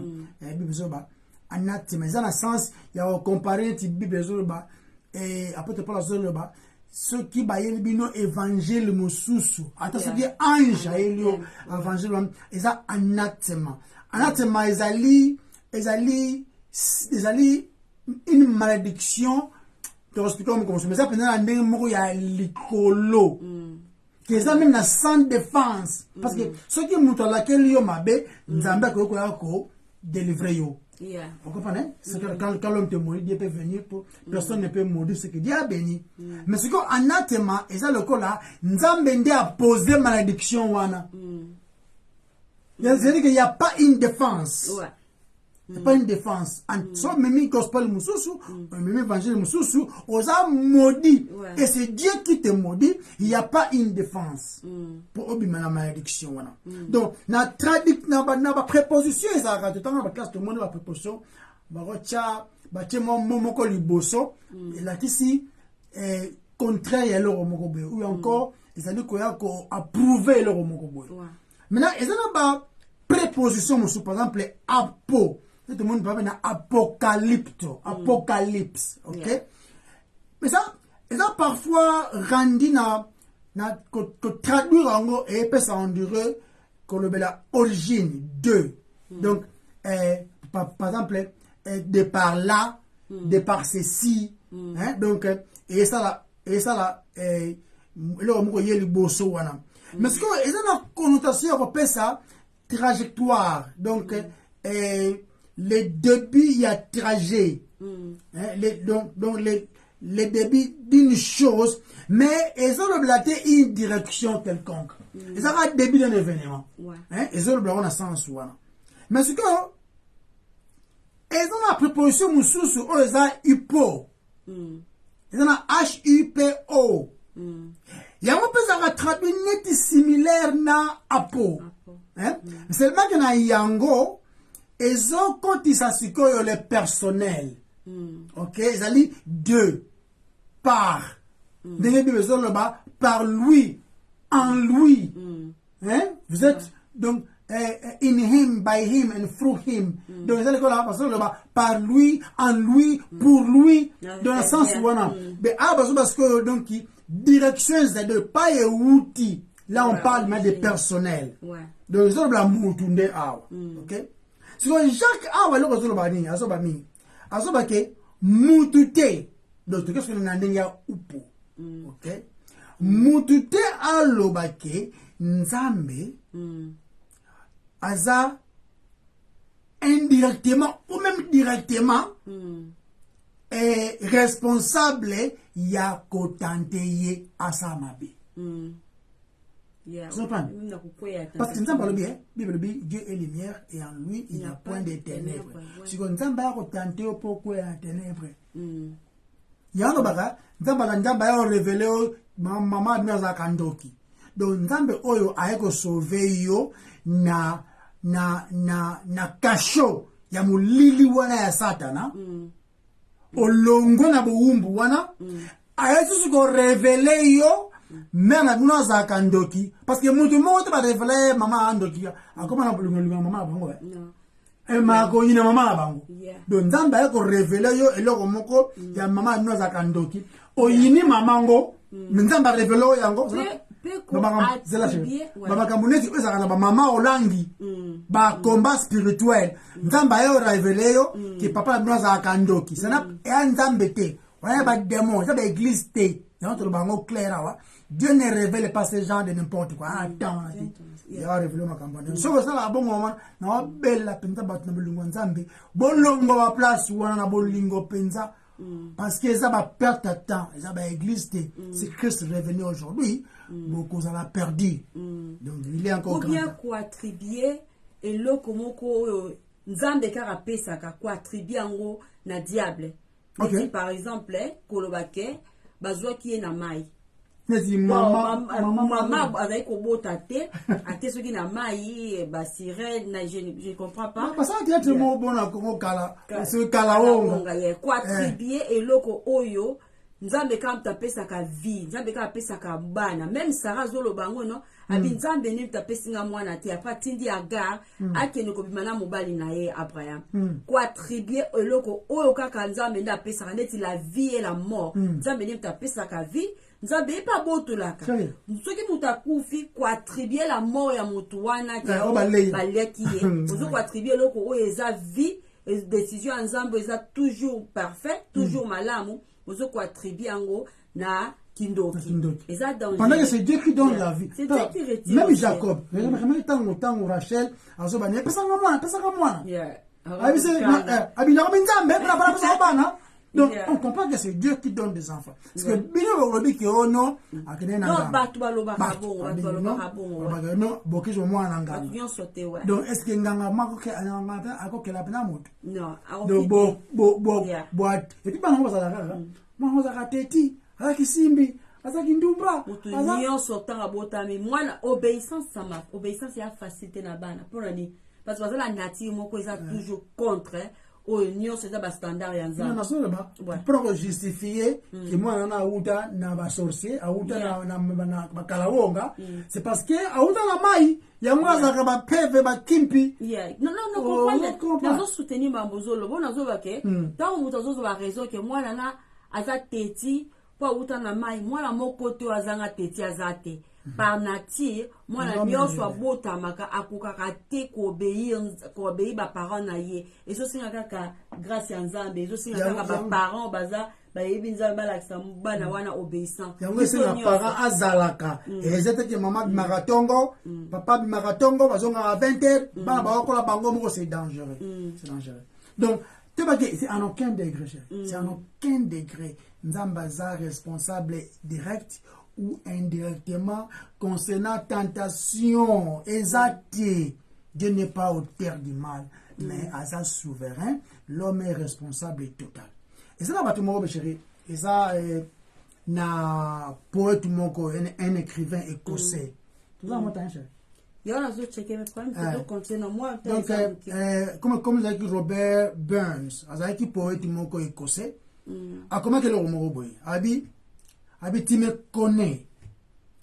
bible zoba anathema ça na sens ya comparer ti bible zoba et apôtre Paul zoba ceux qui baillent bino évangile mususu ata ce qui ange elio évangile eza anathema ezali une malédiction te expliquer comment mais ça pendant ndenge moko ya likolo que ça même na sans défense parce que ceux qui muto laquelle yo mabe nzambe ko ko délivrer yo. Vous comprenez? C'est que quand l'homme te maudit, Dieu peut venir pour personne ne peut maudire ce que Dieu a béni. Mais ce qu'on anathema, et ça le cas là, Nzambe a posé malédiction wana. C'est-à-dire qu'il n'y a pas une défense. Il n'y a pas une défense. So même gospel mususu, même évangile mususu, osa maudit. Et c'est Dieu qui te maudit, il n'y a pas une défense. Pour obéir la malédiction wana. Donc, na préposition, ça quand tu t'en vas classe tout le monde la préposition, moko liboso, et là ici contraire à leur mokobe ou encore ils allaient ko approuver leur mokobe. Maintenant, ils ont ba préposition musu par exemple apo. Tout le monde parle na apocalypto, apocalypse, ok? Mais ça, ils ont parfois rendu que traduire en gros et peut s'en dire que la origine de. Donc, par exemple, de par là, de par ceci, hein? Donc, et ça là, le mot yeli bosso wana. Mais ce que ils ont une connotation, on peut ça trajectoire. Donc, les débuts, il y a trajet. Donc les débuts d'une chose, mais ils ont oblaté une direction quelconque. Ils ont un début d'un événement. Ils ont oblaté un sens. Mais ce que ils ont la préposition mususu, ils ont hypo. Ils ont H-U-P-O. Il y a un peu de traduit net similaire na apo. Seulement qu'il y a yango. Ils ont compté le personnel. Ok, ils ont dit de, par. Par lui, en lui. Vous êtes donc in him, by him, and through him. Donc, ils ont dit par lui, en lui, pour lui, dans le sens où on a. Mais parce que donc, direction, c'est de pas et outils. Là, on parle mais de personnel. Donc, ils ont dit la moutounde. Ok? Si Jacques a walo ko bani asoba mi asoba ke mutute donc qu'est-ce que nous n'andenya upo ok mutute aloba ke nzambe aza indirectement ou même directement est responsable ya kotanteye asamabe Yeah. Tu comprends? Parce que Nzamba le bien, Bible dit Dieu est lumière et en lui il n'y a point de ténèbres. Si on Nzamba a tenté au pourquoi en ténèbres. Yano baga Nzamba ya révélé maman binaza kandoki. Donc Nzambe oyo ayeko sauver yo na kasho ya mulili wana ya Satana. Olongo na buumbu wana. Ayesu ko révélé yo même nous za kandoki parce que mutu mo te ba révéler maman andoki akoma na bulungu maman bango e ma ko ina maman bango donc Nzamba ko révéler yo eloko moko ya maman nous za kandoki o yini mamango Nzamba révéler yango baba kambuneti ezaka na ba mama olangi ba combat spirituel Nzamba yo révéler yo que papa nous za kandoki sana e Nzambe te wana ba démon ça ba église te notre bango clair awa Dieu ne révèle pas ces gens de n'importe quoi. Attends, il a révélé ma campagne. So ça la bon moment na bella penza bat na bolungo Nzambe. Bolongo wa place wana na bolingo penza parce que ça va perdre temps, ça va exister. C'est Christ revenu aujourd'hui, beaucoup ça l'a perdu. Donc il est encore grand. Bien quoi attribuer et lo komoko Nzambe kara pesa ka quoi attribuer ngo na diable. Okay. Par exemple, kolobake bazwa ki na mai. Maman avec Kobota te, à te ce qui n'a maï, ba sirène, je comprends pas. Parce que tu es bon bon à Kala, ce Kalaonga. Quoi tribier et loko oyo, Nzambe kam tape sa ka vie, Nzambe kam tape sa ka bana, même Sarah Zolo bango no, abi Nzambe ni tape singa mwana te, apa tindi agar, ake no kobimana mobali na ye Abraham. Quoi tribier et loko oyo kaka Nzambe na tape sa neti la vie et la mort, Nzambe ni tape sa ka vie. Nzambe pas botolaka soki mutu akufi koattribue la mort ya mutu wana baleki ye ozo koattribue eloko oyo eza vie décision ya Nzambe eza toujours parfait toujours malamu ozo koattribue yango na kindoki eza danger pendant que c'est Dieu qui donne la vie c'est Dieu qui retire même Jacob même tant Rachel azo bana pesa ngamwana abina Nzambe para pesa bana. Donc, on comprend que c'est Dieu qui donne des enfants. Parce que bien au que oh non, donc est-ce que nganga mako ke nganga ako ke la pena moto? Non, donc boîte. Et puis bango za la bango za teti, ala kisimbi, asa kindumba. Nion sortant abota mais moi obéissance ça m'a obéissance c'est la facilité na bana pour ani parce que la nature moko est toujours contre oh nion c'est ça standard ya Nzambe. Non non ba pour justifier que moi na auta na ba sorcier auta na bakalaonga c'est parce que auta la mai ya mwaza ka ba peve ba kimpi. Non comprendre. Nazo soutenir mambozolo bon nazo ba ke tant mutazo ba raison que moi na aza teti po auta na mai moi la moko to azanga teti azate. Par nature, moi la nyonso abotamaka akokaka te ko obéir ba parents na ye. Et so singa kaka grâce ya Nzambe, so singa kaka ba parents baza ba yebi Nzambe balakisa bana wana obéissant. Yango singa parents azalaka. Et c'était que maman maratongo, papa maratongo bazonga à 20h, bana ba kola bango moko c'est dangereux. C'est dangereux. Donc c'est en aucun degré. C'est en aucun degré Nzambe za responsable direct ou indirectement concernant tentation, exalté. Dieu n'est pas auteur du mal, mais à sa souverain, l'homme est responsable et total. Et ça, là, tu chéri, et ça, na poète moko, un écrivain écossais. Tout ça, moi, t'as un chéri. Donc, comme j'ai dit Robert Burns, j'ai dit poète moko écossais, a comment que le romo boy, Abi, tu me connais.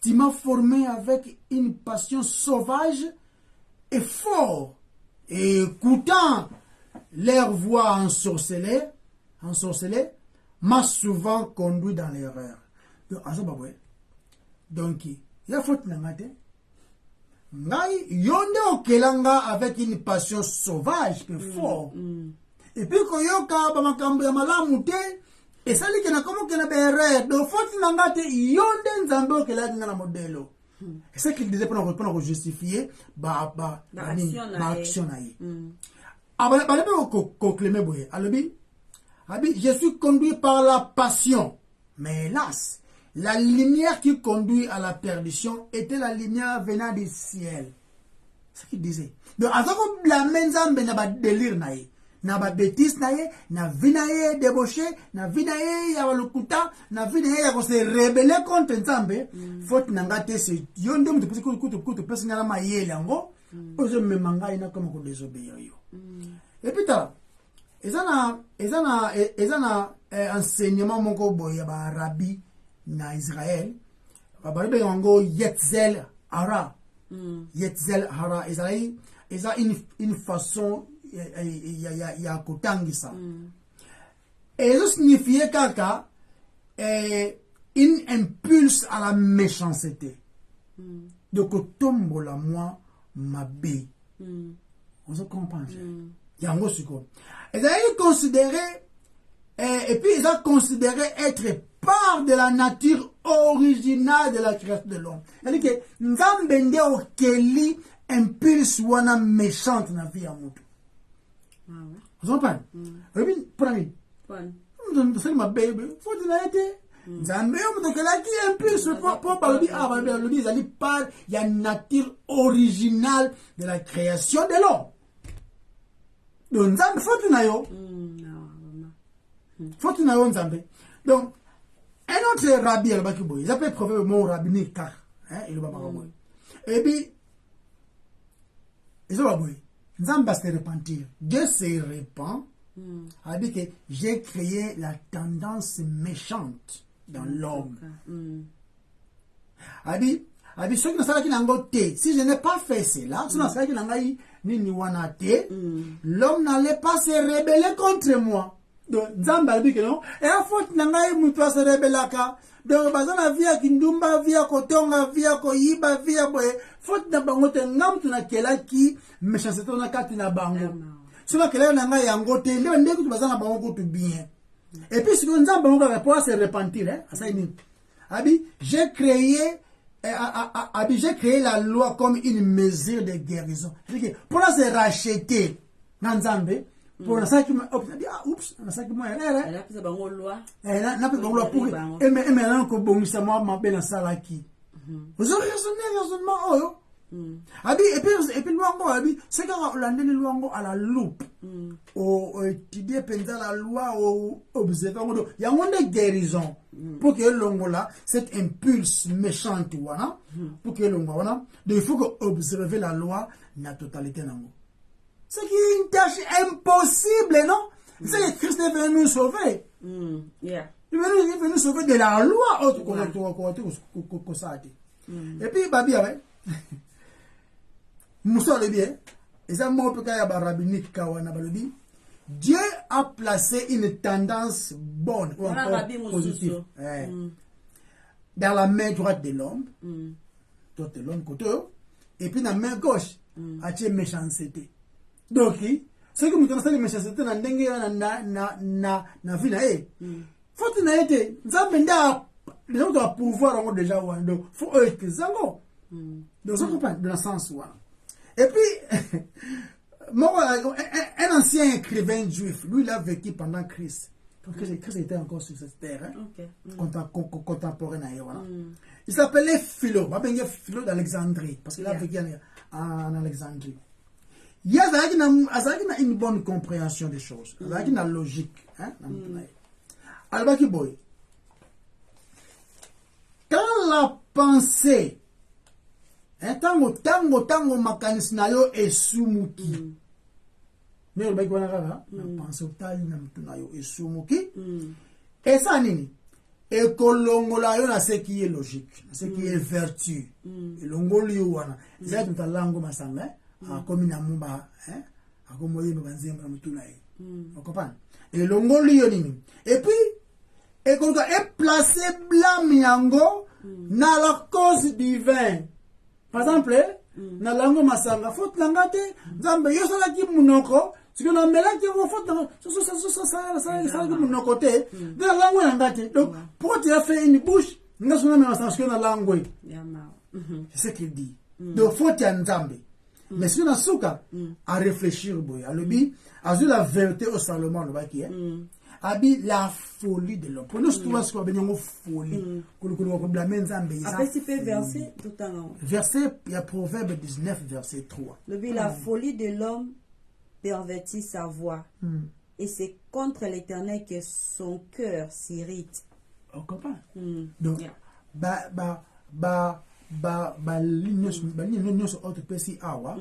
Tu m'as formé avec une passion sauvage et fort. Et écoutant leur voix ensorcelée, m'a souvent conduit dans l'erreur. Donc, il y a faute dans la tête. Ngai, yonde okelanga avec une passion sauvage et fort. Et puis, quand yoka, bamakambo ya malamu te, et ça dit que na comme que na bere do faute nangate yonde Nzambe que la ngana modelo et ça qu'il disait pour justifier action na yi ba ko clémer boye alobi je suis conduit par la passion mais hélas la lumière qui conduit à la perdition était la lumière venant du ciel. C'est ce qu'il disait. Donc, avant qu'on la menzambe n'a pas délire naïe, n'a pas bêtise naïe, n'a vinaïe débauché, n'a vinaïe ya walukuta, n'a vinaïe ya se rebeller contre nzambe, faut n'angate se yonde mtu pesi kutu pesi ngala mayele ango, ozo memanga ina comme ko désobéir yo. Et puis là, ezana enseignement moko boye ba rabbi na Israël, ba be yango Yetzel Hara. Yetzel Hara, eza une façon ya kotangisa. Et ça signifie kaka une impulse à la méchanceté. Donc tombe la moi mabe. On se comprend. Yango siko. Ils ont considéré et puis ils ont considéré être part de la nature originale de la création de l'homme. C'est-à-dire que Nzambende okeli impulse wana méchante na vie ya mutu. Vous comprenez? Et puis pour ami. C'est ma baby. Faut dire la vérité. Nzambe omutokela ki impulse pour parler balbi ils allaient par la nature originale de la création de l'homme. Donc Nzambe faut dire na yo. Faut dire na yo Nzambe. Donc un autre rabbi, il s'appelle prophète mon rabbinique car, il va pas et puis, ils ont aboué. Nous allons se repentir. Dieu se repent. A dit que j'ai créé la tendance méchante dans l'homme. A dit, ceux qui ne savent pas qui si je n'ai pas fait cela, si je ne savais pas l'homme n'allait pas se rebeller contre moi. Donc, Nzamba dit que non. Et à faute, n'angaï moutoua se rebellaka. Donc, bazana via kindumba, via kotonga, via koyiba, via boye. Faute na bangote, ngam tuna kela ki, méchanceté na kati na bango. Si la kela n'angaï yangote, le ndeko tu bazana bango tout bien. Et puis, si Nzamba bango répond à se repentir, à ça il Abi, j'ai créé la loi comme une mesure de guérison. Pour la se racheter, Nzambe, pour la sac oups, la sac moi elle a pris bango loi. Elle a pris bango loi pour et maintenant que bon ça moi m'appelle salaki. Vous aurez raisonnement oh. Abi et puis luango abi c'est quand on l'a donné luango à la loupe. Au étudier pendant la loi au observer il y a une guérison pour que longo là cette impulse méchante voilà pour que longo voilà donc il faut que observer la loi la totalité nango. C'est une tâche impossible, non? C'est que Christ est venu nous sauver. Yeah. Il est venu nous sauver de la loi. Et puis, Babi, Moussa le bien, Dieu a placé une tendance bonne ou encore positive dans la main droite de l'homme, de l'homme côté, et puis dans la main gauche, à la méchanceté. Donc, ce que nous connaissons les méchancetés dans la vie, faut que nous ayons les gens doivent pouvoir déjà donc faut que zango donc ça comprend dans le sens où et puis un ancien écrivain juif lui il a vécu pendant Christ donc Christ était encore sur cette terre contemporain voilà il s'appelait Philo d'Alexandrie parce qu'il a vécu en Alexandrie. Il y a une bonne compréhension des choses, une logique. Alors, quand la pensée, tango makanisi na yo esumuki, la pensée na yo esumuki, et ça nini, et kolongola yo na ce qui est logique, ce qui est vertu, et longoli yo wana, c'est tout à lango masanga. Comme na mumba akomoye banzemba mutuna on comprend et longoli yonini et puis et qu'on doit placer blâme yango na la cause divine par exemple na lango masanga faut langate nzambe yo sala ki munoko siko na melaki on faut ça munoko te de la langue langate donc pour tu as fait une bouche ngasona na masanga na langue c'est ce qu'il dit donc faut tu nzambe. Mais si on a souka à réfléchir, à l'obi, à la vérité au Salomon, Abi la folie de l'homme. Nous trouvons ce qu'on appelle folie. Après, tu peux verser tout en haut. Verset, il y a Proverbe 19, verset 3. La folie de l'homme pervertit sa voix. Et c'est contre l'Éternel que son cœur s'irrite. On comprend? Donc, l'union autre pesi awa.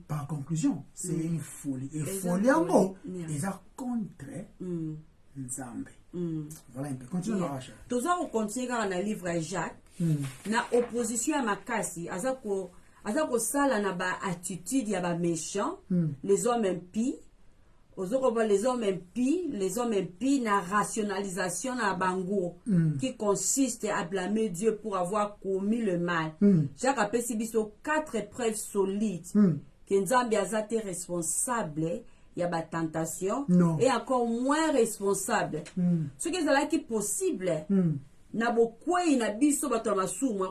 Par conclusion, c'est une folie. Et folie en gros, ils sont contre Nzambe. Voilà un peu. Continuons à Rachel. Tous on continue dans le livre Jacques. Na opposition à Makasi, azako sala na ba attitude ya ba méchant, les hommes impies. Les hommes impies, na rationalisation na bango, qui consiste à blâmer Dieu pour avoir commis le mal. Jacques appelle Sibiso 4 preuves solides que Nzambe azate responsable, il y a ba tentation, et encore moins responsable. Ce qui est possible, na bokwei na biso bato masumu,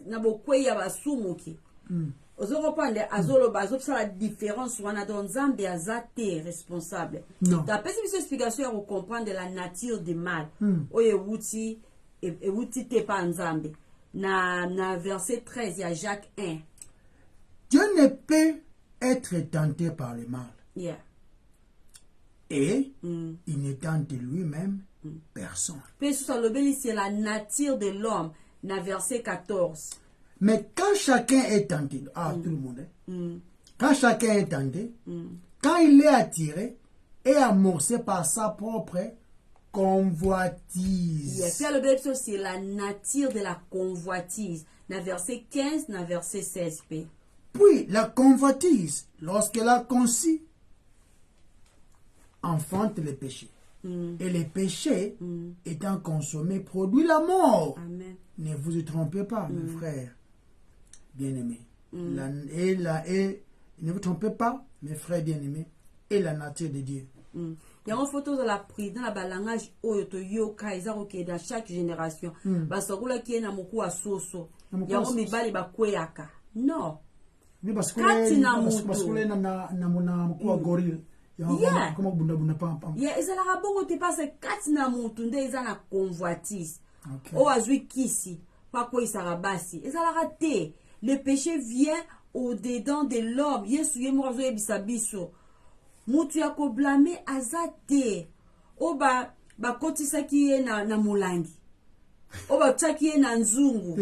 na bokwei ya basumu ki. Ozopande azoloba azopsala différence wana don Nzambe azate responsable. D'après cette explication on comprend de la nature du mal. Oye wuti te pa Nzambe. Na verset 13 il y a Jacques 1. Dieu ne peut être tenté par le mal. Et il ne tente lui-même personne. C'est la nature de l'homme. Na verset 14. Mais quand chacun est tenté, tout le monde, quand chacun est tenté, quand il est attiré et amorcé par sa propre convoitise. C'est la nature de la convoitise. Dans verset 15, dans verset 16. Puis la convoitise, lorsqu'elle a conçu, enfante le péché. Et le péché, étant consommé, produit la mort. Amen. Ne vous y trompez pas, mes frères bien-aimés. Ne vous trompez pas, mes frères bien-aimés, et la nature de Dieu. Il y a une photo de la prise dans le langage dans chaque génération. Parce que na moku asoso. Ya ngo mibali bakweyaka. Non. Parce que na moku wa gorille. Ezalaka bongo te passe kati na mutu nde eza na convoitise. O azwi kisi pa koyisaka basi. Ezalaka te. Le péché vient au-dedans de l'homme. Yesu ye moko azoyebisa biso. Mutu ya koblame aza te. O bakotisaki ye na molangi. O batiaki ye na nzungu.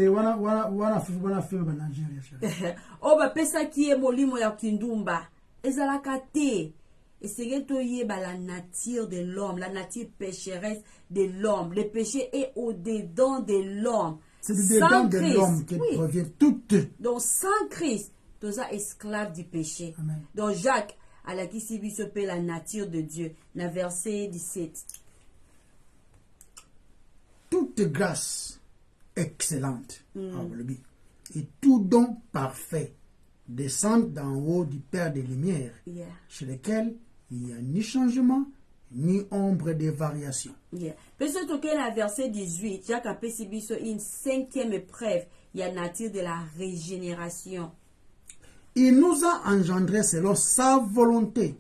O bapesaki ye molimo ya kindumba. Ezalaka te. Et c'est la nature de l'homme, la nature pécheresse de l'homme. Le péché est au-dedans de l'homme. C'est au-dedans de l'homme qui provient toute. Donc sans Christ, tu es esclave du péché. Amen. Donc Jacques, à la qui s'ébisse la nature de Dieu, dans verset 17. Toute grâce excellente, et tout don parfait descend d'en haut du Père des Lumières, chez lequel il n'y a ni changement, ni ombre de variation. Peut-être que dans verset 18, Jacques a perçu une 5e épreuve, il y a la nature de la régénération. Il nous a engendrés selon sa volonté,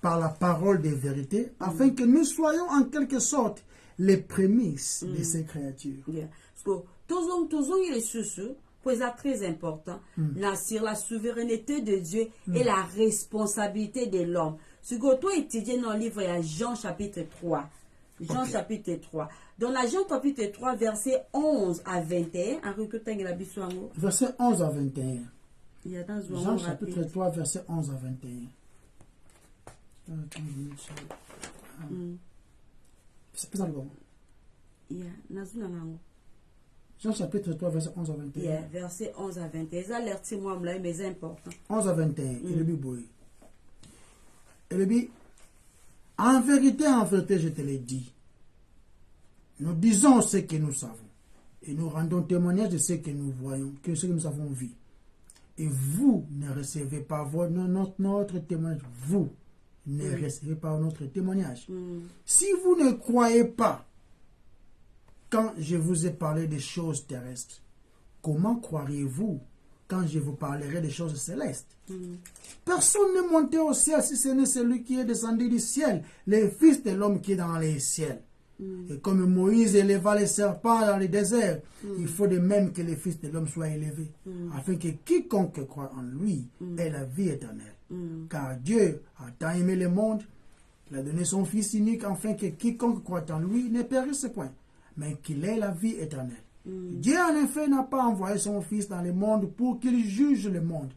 par la parole de vérité, afin que nous soyons en quelque sorte les prémices de ces créatures. Parce que toujours il est c'est très important, sur la souveraineté de Dieu et la responsabilité de l'homme. Ce que tu étudies dans le livre, il y a Jean chapitre 3. Jean chapitre 3. Dans la Jean chapitre 3, verset 11 à 21. Verset 11 à 21. Il y a dans Jean chapitre 3, verset 11 à 21. C'est ça le bon. Jean chapitre 3, verset 11 à 21. Verset 11 à 21. Ça l'air moi mais c'est important. 11 à 21. Il est beau. Il dit, en vérité, je te l'ai dit. Nous disons ce que nous savons. Et nous rendons témoignage de ce que nous voyons, que ce que nous avons vu. Et vous ne recevez pas notre témoignage. Vous ne recevez pas notre témoignage. Si vous ne croyez pas, quand je vous ai parlé des choses terrestres, comment croiriez-vous quand je vous parlerai des choses célestes. Personne n'est monté au ciel si ce n'est celui qui est descendu du ciel, le Fils de l'homme qui est dans les ciels. Et comme Moïse éleva les serpents dans le désert, il faut de même que le Fils de l'homme soit élevé, afin que quiconque croit en lui ait la vie éternelle. Car Dieu a tant aimé le monde, il a donné son Fils unique, afin que quiconque croit en lui ne périsse point, mais qu'il ait la vie éternelle. Dieu, en effet, n'a pas envoyé son Fils dans le monde pour qu'il juge le monde,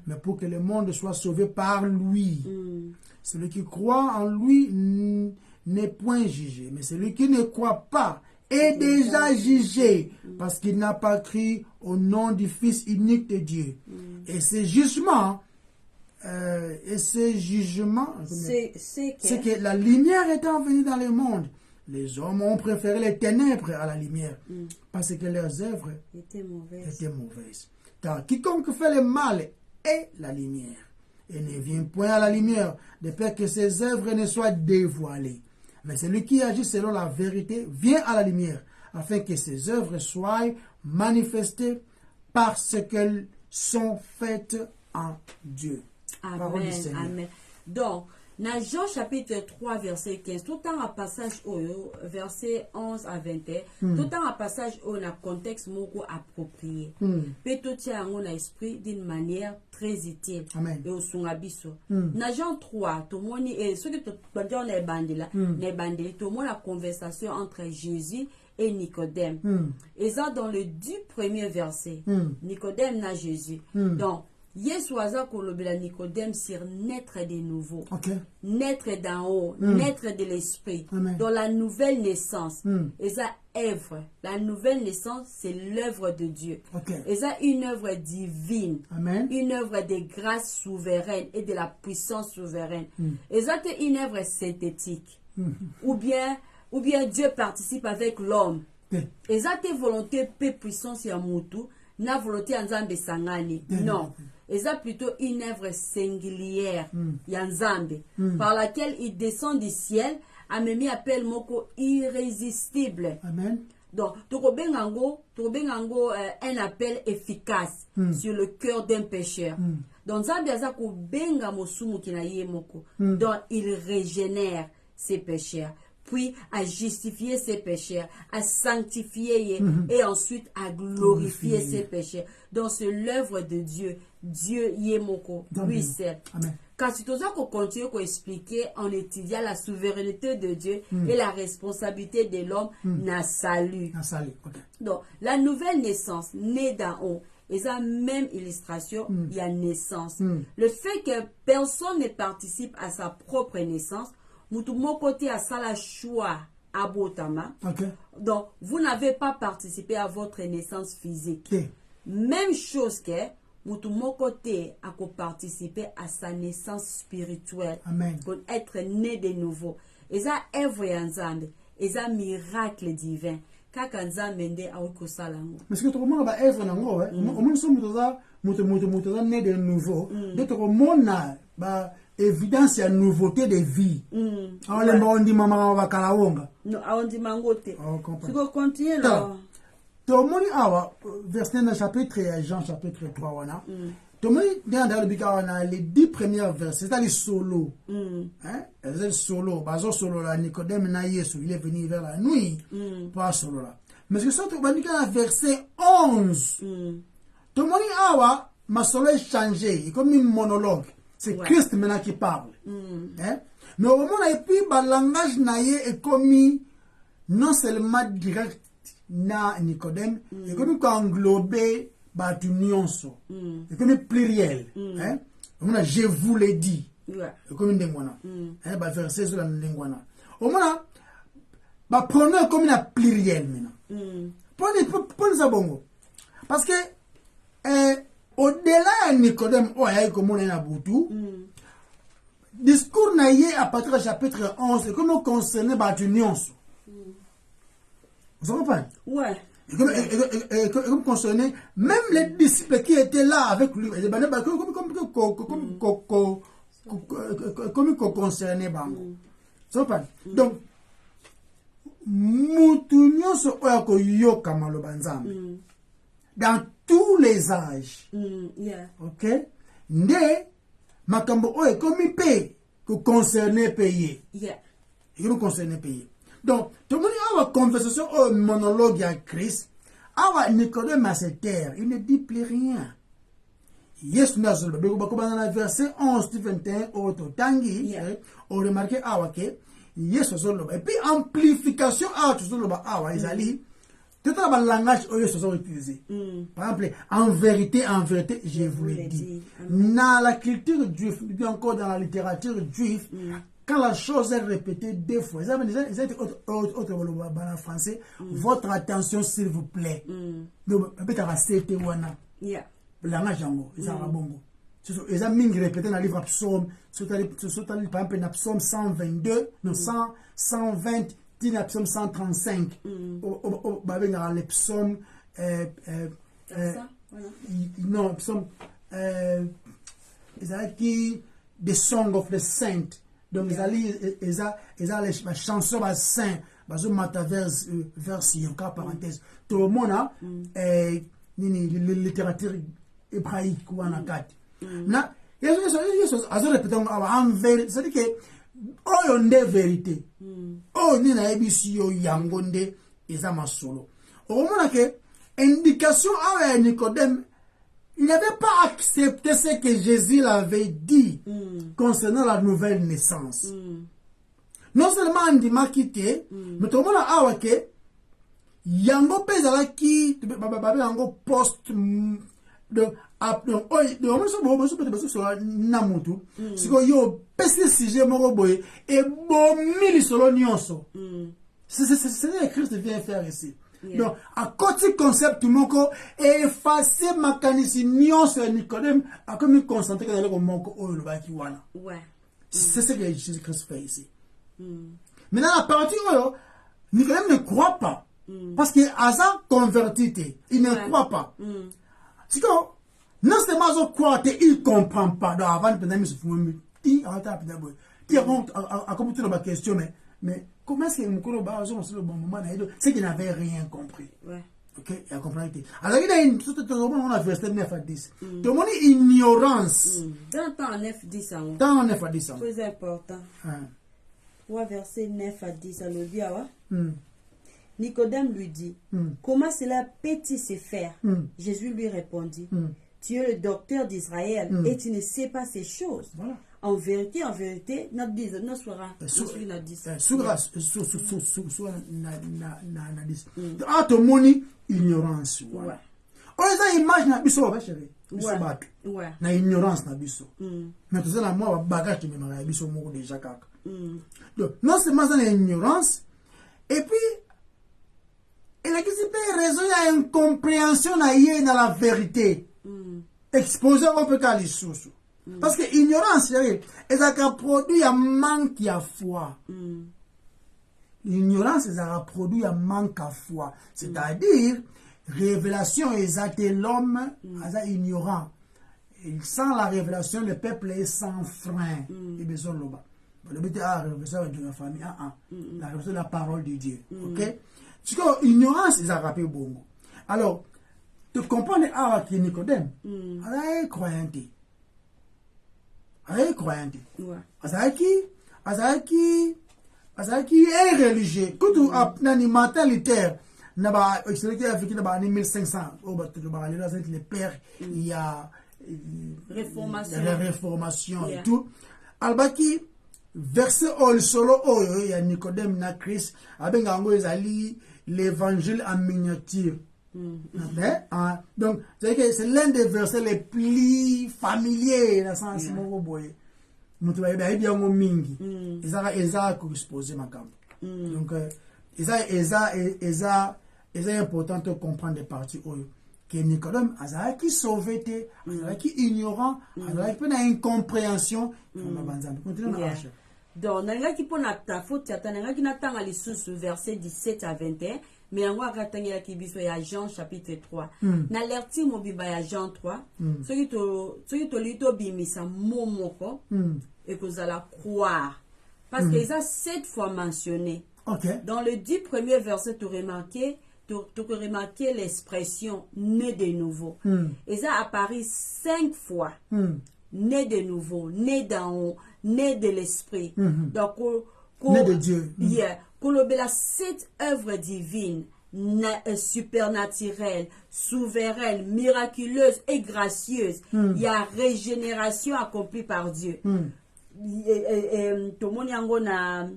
mais pour que le monde soit sauvé par lui. Celui qui croit en lui n'est point jugé, mais celui qui ne croit pas est déjà jugé, parce qu'il n'a pas cru au nom du Fils unique de Dieu. Et ce jugement, c'est que la lumière étant venue dans le monde, les hommes ont préféré les ténèbres à la lumière, parce que leurs œuvres étaient mauvaises. Car quiconque fait le mal est la lumière, et ne vient point à la lumière, de peur que ses œuvres ne soient dévoilées. Mais celui qui agit selon la vérité vient à la lumière, afin que ses œuvres soient manifestées parce qu'elles sont faites en Dieu. Amen. Amen. Donc, dans Jean chapitre 3, verset 15, tout le temps à passage au verset 11 à 21, tout le temps à passage au contexte moko approprié. Peut tout tient en esprit d'une manière très utile. Amen. Et au son abisso. Dans Jean 3, tout le monde et ceux qui ont les bandits tout le monde la conversation entre Jésus et Nicodème. Et ça dans le 10 premier verset. Nicodème n'a Jésus. Donc, Yesu aza kolobela Nicodème sur naître de nouveau, naître d'en haut, naître de l'esprit, dans la nouvelle naissance. Et ça œuvre, la nouvelle naissance, c'est l'œuvre de Dieu. Et ça une œuvre divine, une œuvre de grâce souveraine et de la puissance souveraine. Et ça c'est une œuvre synthétique, ou bien Dieu participe avec l'homme. Et ça c'est volonté peu puissance ya mutu, na volonté nzambe sangani. Non. Et ça plutôt une œuvre singulière, Yanzambe, par laquelle il descend du ciel, a mis appel moko irrésistible. Amen. Donc, Tokobengango, un appel efficace sur le cœur d'un pécheur. Donc, Zambiaza ko benga mosumu kinaye moko. Donc, il régénère ses pécheurs. Puis à justifier ses pécheurs, à sanctifier et ensuite à glorifier ses pécheurs. Donc c'est l'œuvre de Dieu. Dieu y est moko, lui seul. Quand tu continues à expliquer en étudiant la souveraineté de Dieu et la responsabilité de l'homme, n'a salut. Donc la nouvelle naissance, née d'en haut, et ça même illustration, il y a naissance. Le fait que personne ne participe à sa propre naissance, Moutou mon côté à ça la choix à Botama. Donc, vous n'avez pas participé à votre naissance physique. Même chose que Moutou mon côté a participé à sa naissance spirituelle. Pour être né de nouveau. Et ça, œuvre ensemble. Et ça, miracle divin. Kaka nzambe nde awiko salango. Mais ce que tu remarques, bah, œuvre nango, ouais. Au moins, nous sommes né de nouveau. De te remarques, bah, évidence et nouveauté de vie. On dit maman va kalaonga. Non, on dit mangote. Tu peux continuer là. Tout le monde a verset dans chapitre Jean chapitre 3 wana. Tout le monde dans le bika wana les 10 premiers versets, c'est les solo. Hein? Les solo, bazo solo là Nicodème na Yesu, il est venu vers la nuit. Pas solo là. Mais ce que ça tu vas dire dans verset 11. Tout le monde a ma solo est changé, comme un monologue. C'est Christ maintenant qui parle. Hein? Mais au moment et puis, le langage naïe est commis non seulement direct na Nicodème, et comme englobé une union, et comme pluriel. Hein? Je vous l'ai dit. Et comme une dengwana. Verset sur la dengwana. Au moment prenez comme une pluriel maintenant. Prenez ça bon. Parce que au-delà de Nicodème, comme on est à Boutou, discours naïe à partir du chapitre 11, et comme on concernait l'union. Vous comprenez? Ouais. Et comme concernait même les disciples qui étaient là avec lui, comme concernait Bango. Vous comprenez? Donc, Moutunion se oya ko yoka malo banzam. dans tous les âges. Yeah. Ok? Nde, makambo oye, comme il paye, que concerné payer. Yeah. Il nous concerne payer. Donc, tout le monde a une conversation, un monologue à Christ. Awa Nicodème à cette terre, il ne dit plus rien. Yes, nous avons dans le verset 11 21 autre tangi, on remarque awa que yes, et puis amplification à tout le awa isali. Tout le langage où ils sont utilisés. Par exemple, en vérité, je vous l'ai dit. Dans la culture juive, bien encore dans la littérature juive, quand la chose est répétée deux fois, ils ont autre en français, votre attention s'il vous plaît. Donc, peut-être rester wana. Langage yango, ils ont bongo. Ils ont mis répété dans le livre Psaume, par exemple, dans Psaume 122, non, 120, dans Psaume 135, dans le Psaume, non, Psaume, The Song of the Saint. Donc, ils ont les chansons à saint, ils ont mata version, parenthèse. Tout le monde a une littérature hébraïque ou en akati. Na, il y a des choses à répéter en vérité. C'est-à-dire que, oh, on est vérité. Oh, ni na ebisi yo yangonde, eza masolo. Au moment que, indication à Nicodème, il n'avait pas accepté ce que Jésus l'avait dit concernant la nouvelle naissance. Non seulement on dit makité, mais tout le monde a awake, yango pezala ki, yango post, de namutu siko yo pesi sujet moko boye et bomili solo nyonso. C'est ce que Christ vient faire ici. Donc à côté concept moko effacer makanisi nyonso Nicodème a comme concentré dans le moko oyo le baki wana. C'est ce que Jésus-Christ fait ici. Maintenant la partie oyo Nicodème ne croit pas parce que Asa converti, il ne croit pas. C'est que non seulement je crois il ne comprend pas. Donc avant de penser à ma question, mais comment est-ce que Mukolo Bazo sur le bon moment c'est qu'il n'avait rien compris. Ok, il a compris. Alors il a une on a verset 9 à 10. Tout le monde ignorance. Dans 9 10 ans. Dans 9 à 10 ans. Très important. 3 versets 9 à 10 à l'Obiawa. Nicodème lui dit, comment cela peut-il se faire? Jésus lui répondit, tu es le docteur d'Israël et tu ne sais pas ces choses. Voilà. En vérité, notre dit, nous sera ah, ton moni ignorance. On les image na biso ba chérie. Biso ba. Na ignorance na biso. Mais tout ça na moi bagage me na biso moko déjà kaka. Donc non seulement ça l'ignorance et puis il a qui raison il y a une compréhension dans la vérité. Exposé au péché sous. Parce que ignorance, c'est un produit à manque à foi. L'ignorance, c'est un produit à manque à foi. C'est-à-dire, révélation est l'homme ignorant. Il sent la révélation, le peuple est sans frein. Il besoin de l'oba. Le but est la révélation de la famille. La révélation de la parole de Dieu. Ok? C'est que l'ignorance, c'est un rappel bon. Alors, tu comprends que Nicodème, elle est croyante. Elle est croyante. Azaki est religieux. Quand tu as une mentalité, il y a 1500, les pères, il y a la réformation et tout. Albaki, verset solo, il y a Nicodème, na Christ, avec l'évangile en miniature. Donc, c'est l'un des versets les plus familiers dans le sens où vous voyez bien mingi. Ils ont exposé ma camp. Donc, c'est important de comprendre des parties où que Nicodème a qui sauvé, qui ignorant, a qui une incompréhension. Donc, nanga ki pona ta faute tata nanga ki natanga lisusu verset 17 à 21 mais yango akatangela ki biso ya Jean chapitre 3 na lerti mobiba ya Jean 3 soki to lito bimisa momoko et que vous allez croire parce que ça 7 fois mentionné. Dans le 10 premiers versets tu remarquez tu peux remarquer l'expression né de nouveau. Et ça apparaît 5 fois. Né de nouveau, né d'en haut, né de l'esprit. Donc, né de Dieu. Cette œuvre divine, supernaturelle, souveraine, miraculeuse et gracieuse, il y a régénération accomplie par Dieu. Tout le monde a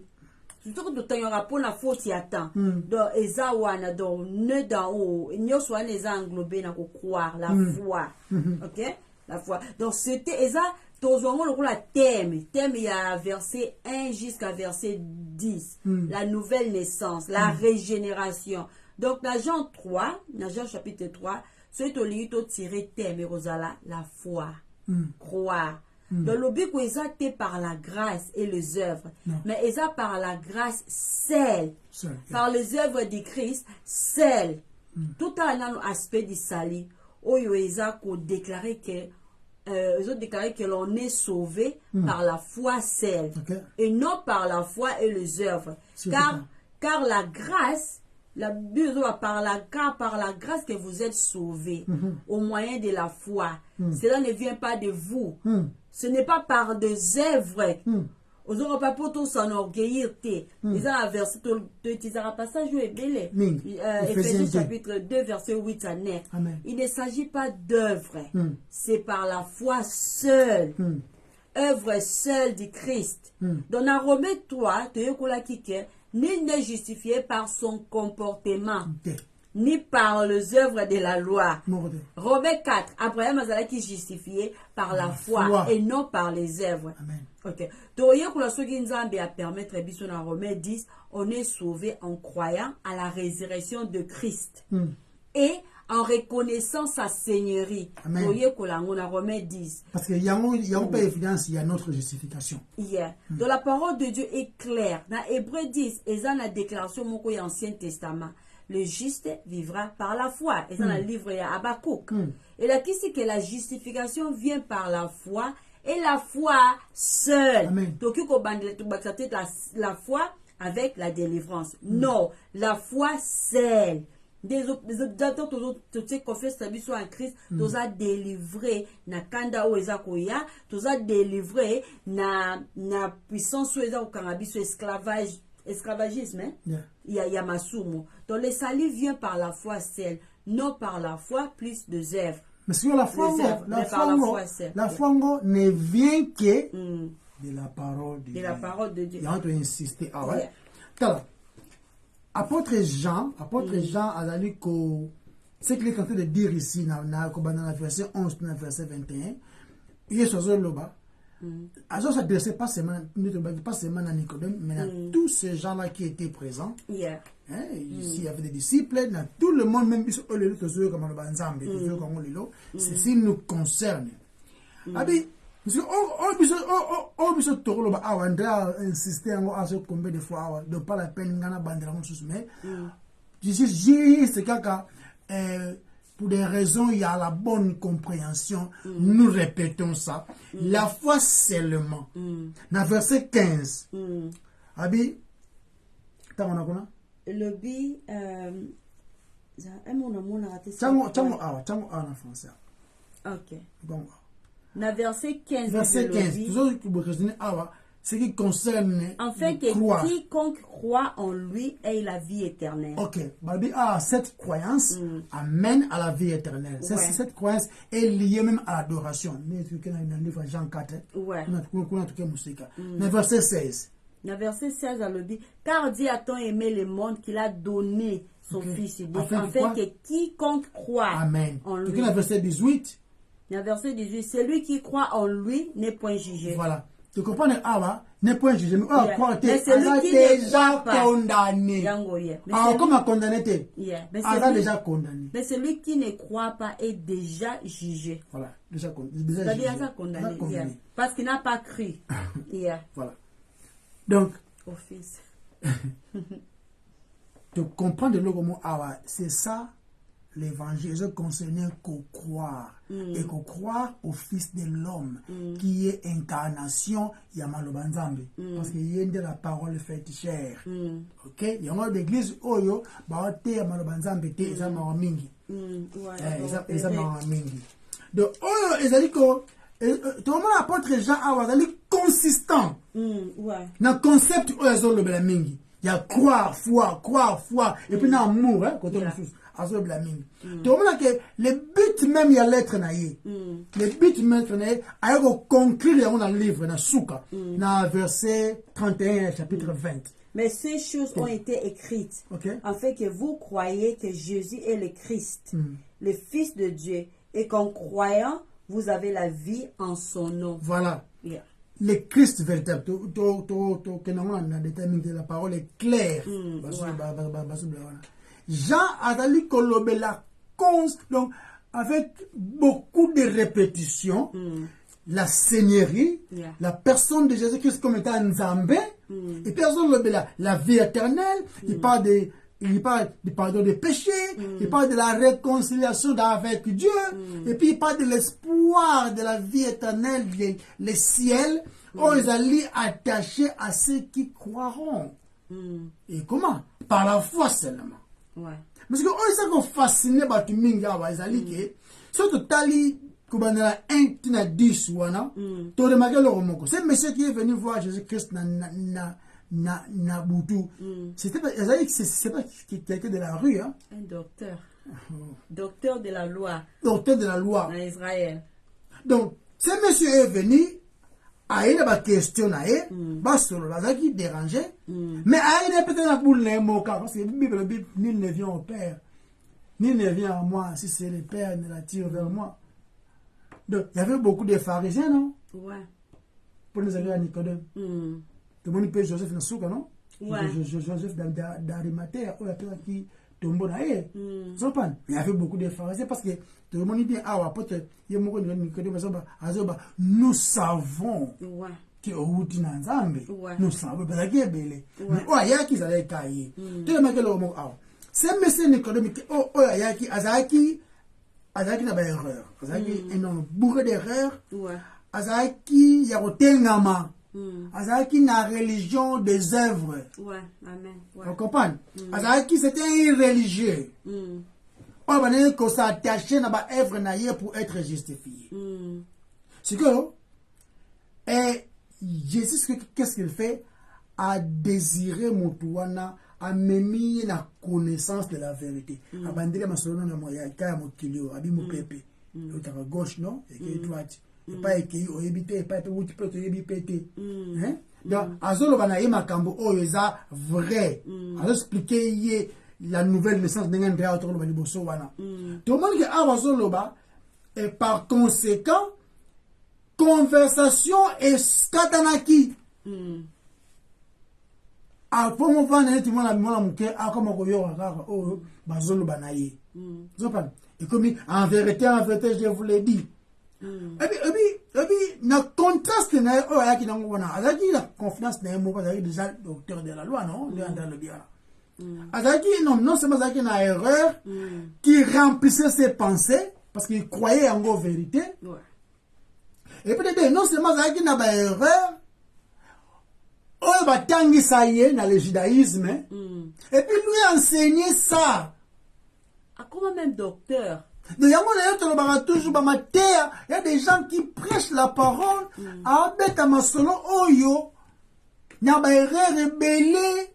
surtout que tu as pour la faute, il y a tant. Donc, Ezawana, donc, ne d'en haut, il y a soit les englobés dans le croire, la foi. Ok? La foi. Donc, c'était Eza, toujours la thème. Thème, il y a verset 1 jusqu'à verset 10. La nouvelle naissance, la régénération. Donc, dans Jean 3, dans Jean chapitre 3, c'est au lieu de tirer thème, Rosala, la foi, croire. Donc, le but est par la grâce et les œuvres. Mais eza par la grâce seule. Par les œuvres de Christ seul. Tout un aspect du salut. Oyo eza ko déclarer que ils ont déclaré que l'on est sauvé par la foi seule et non par la foi et les œuvres. Car la grâce, la Bible par la grâce que vous êtes sauvés au moyen de la foi. Cela ne vient pas de vous. Ce n'est pas par des œuvres. Aux autres pas pour tous s'enorgueillir. Ils ont un verset, ils ont un passage où est belé. Éphésiens chapitre 2, verset 8 à 9. Il ne s'agit pas d'œuvres. C'est par la foi seule. Œuvre seule du Christ. Dans la Romains 3, nul n'est justifié par son comportement. Ni par les œuvres de la loi. Romains 4, Abraham qui est justifié par la foi et non par les œuvres. Ok. Donc, a permettre dans Romains 10, on est sauvé en croyant à la résurrection de Christ et en reconnaissant sa seigneurie. Romains 10. Parce qu'il y a pas évidence, il y a notre justification. Donc, la parole de Dieu est claire. Dans Hébreux 10, et dans la déclaration de l'Ancien Testament. Le juste vivra par la foi. Et ça, dans le livre de Habakkuk. Et là, qui c'est que la justification vient par la foi et la foi seule. Donc, la foi avec la délivrance. Non, la foi seule. Des autres, toutes ces confesses en Christ, tous a délivré na kanda o ezakoya, tous a délivré na puissance o ezakokanga esclavage. Esclavagisme, il y a Masumo. Donc le salut vient par la foi seule, non par la foi plus de œuvres. Mais sur la foi ne vient que de la parole de Dieu. De la parole de Dieu. Il y a un peu insisté. Ah ouais. Apôtre Jean a dit que ce qu'il est en train de dire ici, dans le verset 11, dans le verset 21, il est sur le bas. Alors, ça ne s'adressait pas seulement à Nicodème, mais à tous ces gens-là qui étaient présents. Ici, il y avait des disciples, tout le monde, même ceci nous concerne. André a insisté à ce combien de fois, de pas la peine, mais pour des raisons, il y a la bonne compréhension. Nous répétons ça. La foi seulement. Dans verset 15. Abi, le bi, en français. Ok. Donc, dans verset 15. Verset 15. Ce qui concerne enfin que quiconque croit en lui ait la vie éternelle. Ok. Cette croyance amène à la vie éternelle. Cette croyance est liée même à l'adoration. Dans le livre Jean 4. Mais verset 16. Dans verset 16, elle dit, car Dieu a tant aimé le monde qu'il a donné son Fils unique, afin que quiconque croit en lui. Dans verset 18. Dans verset 18, celui qui croit en lui n'est point jugé. Voilà. Tu comprends? N'est point jugé. Mais celui qui déjà condamné. Comment condamné? Déjà condamné. Mais celui qui ne croit pas est déjà jugé. Voilà. Déjà condamné. Parce qu'il n'a pas cru. Voilà. Donc, au Fils. Tu comprends de l'eau, c'est ça l'évangile concernait qu'au croire. Et qu'au croire au Fils de l'homme, qui est incarnation Yamaloba Nzambe. Parce qu'il y a de la parole faite chair. Ok? Il y a l'église Oyo, Baote Yamaloba Nzambe, te Eza Maramingi. Eza Maramingi. Donc, Oyo, Ezaliko, tout le monde apporte Jean Awa, consistant. Dans le concept Oyo le mingi. Il y a croire, foi, et puis dans l'amour, hein, côté Tout le monde que le but même, il y a l'être naïe. Le but même, il y a conclure dans le livre, dans Souka, dans verset 31, chapitre 20. Mais ces choses ont été écrites, afin que vous croyiez que Jésus est le Christ, le Fils de Dieu, et qu'en croyant, vous avez la vie en son nom. Voilà. Le Christ véritable. La parole est claire. Jean a dit que la cause, donc, avec beaucoup de répétitions, la seigneurie, la personne de Jésus-Christ comme étant Nzambé, et personne la vie éternelle, il parle du pardon des péchés, il parle de la réconciliation avec Dieu, et puis il parle de l'espoir de la vie éternelle, les ciels, où ils allaient attachés à ceux qui croiront. Et comment? Par la foi seulement. Parce que on est fasciné par tout le monde, ils allaient que, surtout Tali, Kubanela 1, tina 10, tu remarques le romoko. C'est monsieur qui est venu voir Jésus-Christ na Boutou. C'est pas quelqu'un de la rue, hein? Un docteur. Docteur de la loi. Docteur de la loi. En Israël. Donc, ce monsieur est venu, a eu des questions, qui dérangé, mais a eu peut-être un boule de mots, parce que la Bible, nul ne vient au Père, nul ne vient à moi, si c'est le Père ne l'attire vers moi. Donc, il y avait beaucoup de pharisiens, non? Ouais. Pour nous aller à Nicodème. Tout le monde peut Joseph dans Souka, non? Ouais. Joseph d'Arimathée, qui tombe dans il y avait beaucoup de pharisiens parce que tout le monde dit nous savons que nous savons c'est monsieur Nicodème Azaki na ba erreur un bourré d'erreurs Azaki yarotengama Azaki na religion des œuvres. Amen. Vous comprenez? Azaki c'était un religieux. On va dire qu'on s'attachait à ba œuvre naïe pour être justifié. C'est que Jésus qu'est-ce qu'il fait? A désirer Moutouana, a mener la connaissance de la vérité. Abandonner ma solo na moya kaya mokilio, abi mo pepe. L'autre à gauche non, et qui est droite. Et pas écrit au éviter, pas être où tu peux te éviter. Donc, azolo banaï makambo oyoza vrai. Alors expliquer la nouvelle naissance d'un endroit autour de l'Iboso wana. Tout le monde qui a azolo ba et par conséquent conversation et skatanaki. A pomo vana tout le monde a mona muke a comme koyo kaka o bazolo banaï. Zopan. Et comme en vérité je vous l'ai dit. Et puis, na contraste na o ya ki nango wana azaki la confiance na mo parce que déjà docteur de la loi non de entendre le bien azaki non seulement azaki na erreur qui remplissait ses pensées parce qu'il croyait en vérité et peut-être non seulement azaki na ba erreur o ba tangi ça y est na le judaïsme et puis lui enseigner ça à comment même docteur. Il y a des gens qui prêchent la parole à bêta masolo oyo na ba rebelle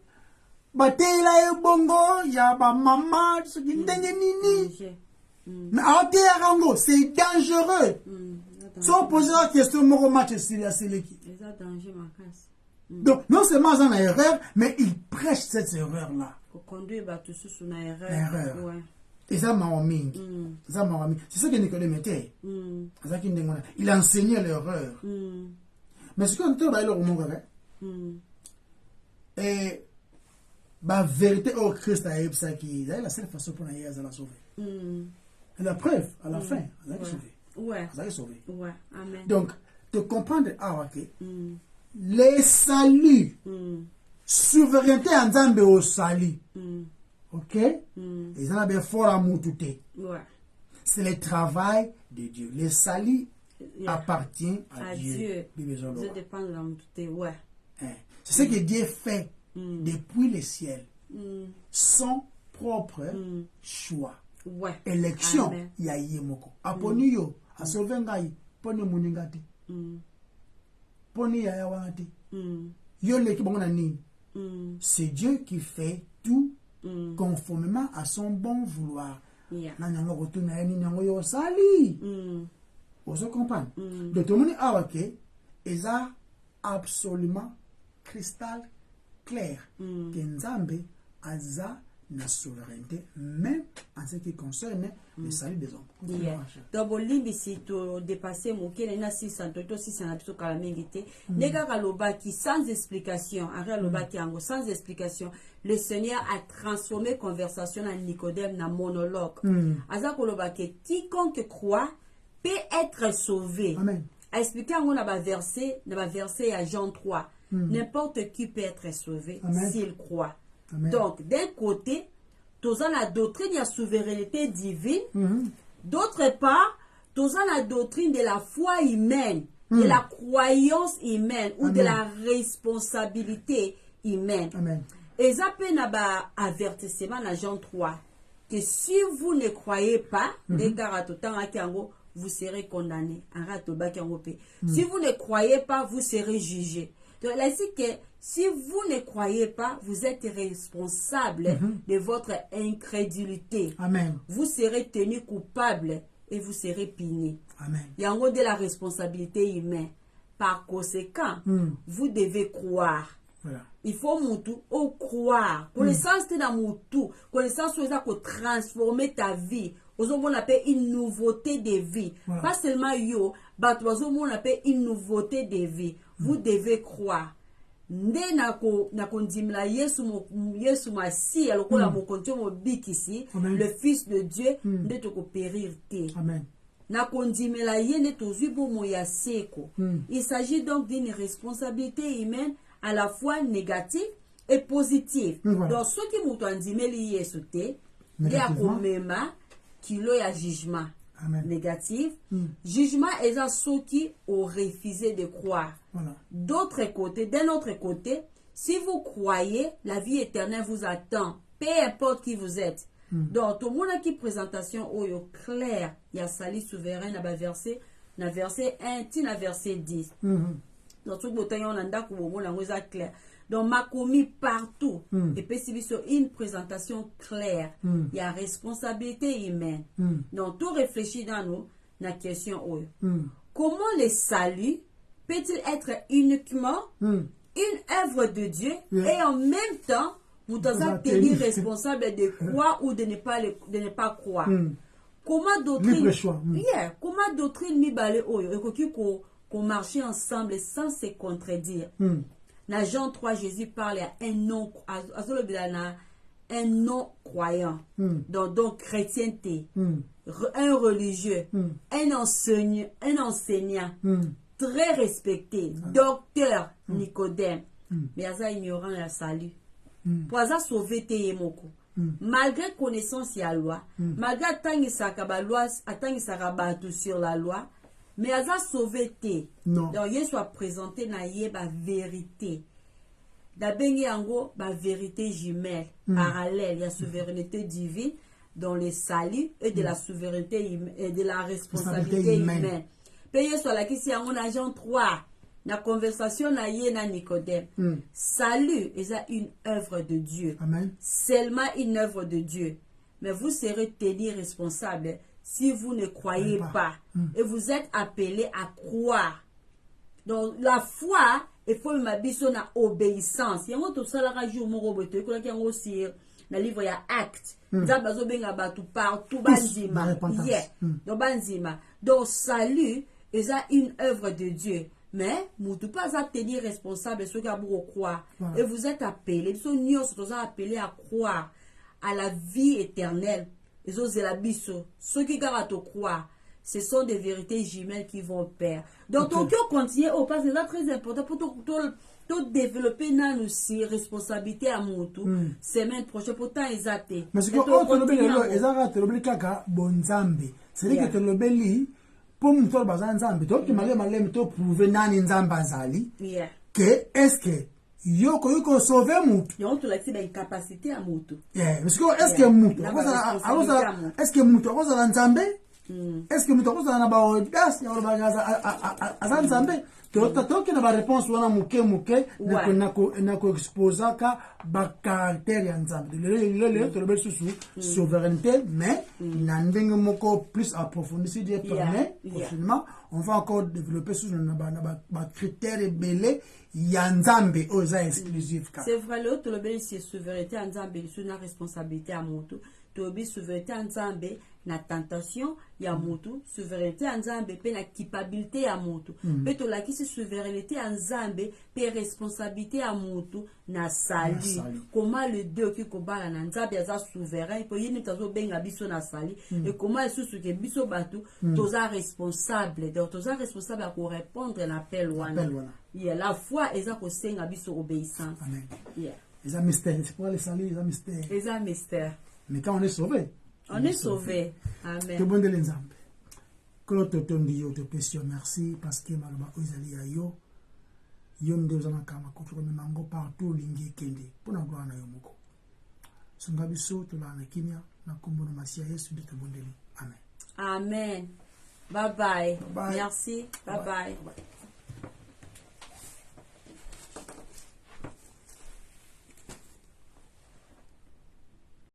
batela e bongo ya ba mama ce qui ndenge nini mais c'est dangereux. Si on pose la question moko match c'est donc non seulement ils ont une erreur mais ils prêchent cette erreur là pour conduire tout sous une erreur. Et ça m'a mis. C'est ce que Nicodème était. Il enseignait l'erreur. Mais ce qu'on trouve dans le monde, et la vérité au Christ a été la seule façon pour nous la sauver. Et la preuve, à la fin, elle a sauvé. Amen. Donc, de comprendre que les saluts, souveraineté en Zambé au salut. Ok? Ils ont bien fort amour tout est. Ouais. C'est le travail de Dieu. Le salut Yeah. appartient à Dieu. Je dépends de l'amour tout est. Ouais. C'est ce que Dieu fait depuis le ciel. Son propre choix. Ouais. Élection, Amen. il y a yemoko. Aponi yo, a sauvé ngai, poni muningati. Poni ya yawati. Yo le ki bonga ni. C'est Dieu qui fait tout conformément à son bon vouloir. Yeah. Na nyango retourne à ni nyango yo sali. Vous comprenez? Donc tout le monde a ok, et ça absolument cristal clair que Nzambe a la souveraineté, même en ce qui concerne le salut des hommes. Yeah. Donc, limbi si tu dépasses mon qui est na 600 to 600 to kalamengite nega kaloba qui sans explication arrêt loba qui ango sans explication le Seigneur a transformé conversation en Nicodème na monologue aza koloba que quiconque croit peut être sauvé. Amen. A expliquer on a ba verset à Jean 3 n'importe qui peut être sauvé s'il croit. Amen. Donc, d'un côté, tu as la doctrine de la souveraineté divine. D'autre part, tu as la doctrine de la foi humaine, de la croyance humaine ou de la responsabilité humaine. Amen. Et ça peut y avoir un avertissement dans Jean 3 que si vous ne croyez pas, vous serez condamné. Si vous ne croyez pas, vous serez jugé. Donc, là, c'est que si vous ne croyez pas, vous êtes responsable de votre incrédulité. Amen. Vous serez tenu coupable et vous serez puni. Amen. Il y a en gros de la responsabilité humaine. Par conséquent, vous devez croire. Voilà. Il faut moutou au croire. Connaissance de la moutou. Connaissance de ça pour transformer ta vie. On appelle une nouveauté de vie. Voilà. Pas seulement yo, mais on appelle une nouveauté de vie. Vous devez croire. Nde nako ndimla Yesu masi alokola mokonto mo bikisi le fils de Dieu nde toko périr te. Amen. Nako ndimla ye ne tozui bomo ya seko. Il s'agit donc d'une responsabilité humaine à la fois négative et positive. Voilà. Donc ceux qui muto ndimeli Yesu te ya komema kilo ya jugement. Amen. Négatif. Jugement est à ceux qui ont refusé de croire. Voilà. D'un autre côté, si vous croyez, la vie éternelle vous attend, peu importe qui vous êtes. Donc, tout le monde a qui présentation claire, il y a sali souverain à verset 1, à verset 10. Donc, tout le monde a clair. Donc, m'a commis partout. Et puis, si sur une présentation claire, il y a responsabilité humaine. Donc, tout réfléchit dans nous, la question comment le salut peut-il être uniquement une œuvre de Dieu et en même temps, vous devez tenir responsable de croire ou de ne pas croire. Comment doctrine, comment doctrine mi balé qu'on marche ensemble sans se contredire. Dans Jean 3, Jésus parle à un non-croyant, donc chrétienté, un religieux, un enseignant très respecté, docteur Nicodème, mais il y a ignorant la salut. Pour ça sauver tes moko. Malgré connaissance de la loi, malgré loi, sur la loi, mais il y a sauvé tes. Donc il soit présenté na la vérité. D'abord, la vérité jumelle, parallèle, il y a souveraineté divine dans le salut et de la souveraineté et de la responsabilité humaine. Payé sur la question, on a Jean 3, la conversation na Nicodème. Salut est une œuvre de Dieu. Amen. Seulement une œuvre de Dieu. Mais vous serez tenus responsables si vous ne croyez pas. Et vous êtes appelés à croire. Donc la foi, il faut m'habiller sur la obéissance. Il y a un autre jour, mon robot, il y a aussi dans le livre, il y a acte. Donc salut est une œuvre de Dieu. Mais vous ne pouvez pas tenir responsable de ceux qui ont croire. Et vous êtes appelés, vous êtes appelés à croire à la vie éternelle. Ceux qui ont croire, ce sont des vérités jumelles qui vont perdre. Donc, on continue, parce que c'est très important pour tout développer nanu si responsabilité à mutu semaine prochaine pourtant exacté mais ce que autre lobeli lo ezaka te lobeli kaka bonzambe c'est dire que te lobeli pour mutu bazan nzambe to ki malem to prouver nani nzamba azali que est-ce que yoko sauver mutu yoko la tiba incapacité à mutu parce que est-ce que mutu est-ce que mutu akoza nzambe est-ce que mutu akoza na ba audace ya ba azan nzambe toki na ba réponse wana muke na ko exposa ka ba caractère ya nzambe le to le susu souveraineté mais na ndenge moko plus approfondi si Dieu permet prochainement on va encore développer sur na ba critères belé ya nzambe oza exclusif ka c'est vrai le to le c'est souveraineté en nzambe sur na responsabilité à mutu to bi souveraineté en nzambe na tentation ya mutu souveraineté en nzambe pe na culpabilité ya mutu pe to la kisi souveraineté en nzambe pe responsabilité ya mutu na sali comment le deux qui kobala na nzambe aza souverain po yini tazo benga biso na sali et comment susu ke biso batu toza responsable donc toza responsable à répondre à l'appel wana la foi eza ko senga biso obéissance amen les mystère c'est pour les salir les mystère mais quand on est sauvé on est sauvé. Amen. Que bon de l'ensemble. Que l'autre tondi yo te pèsio merci parce que malba ozali ya yo. Yo nde ozana kama ko tukome mango partout lingi kende. Pona gloire na yo moko. Sunga biso to la na kimia na kombo na masia Yesu de te bondeli. Amen. Amen. Bye bye. Merci. Bye bye.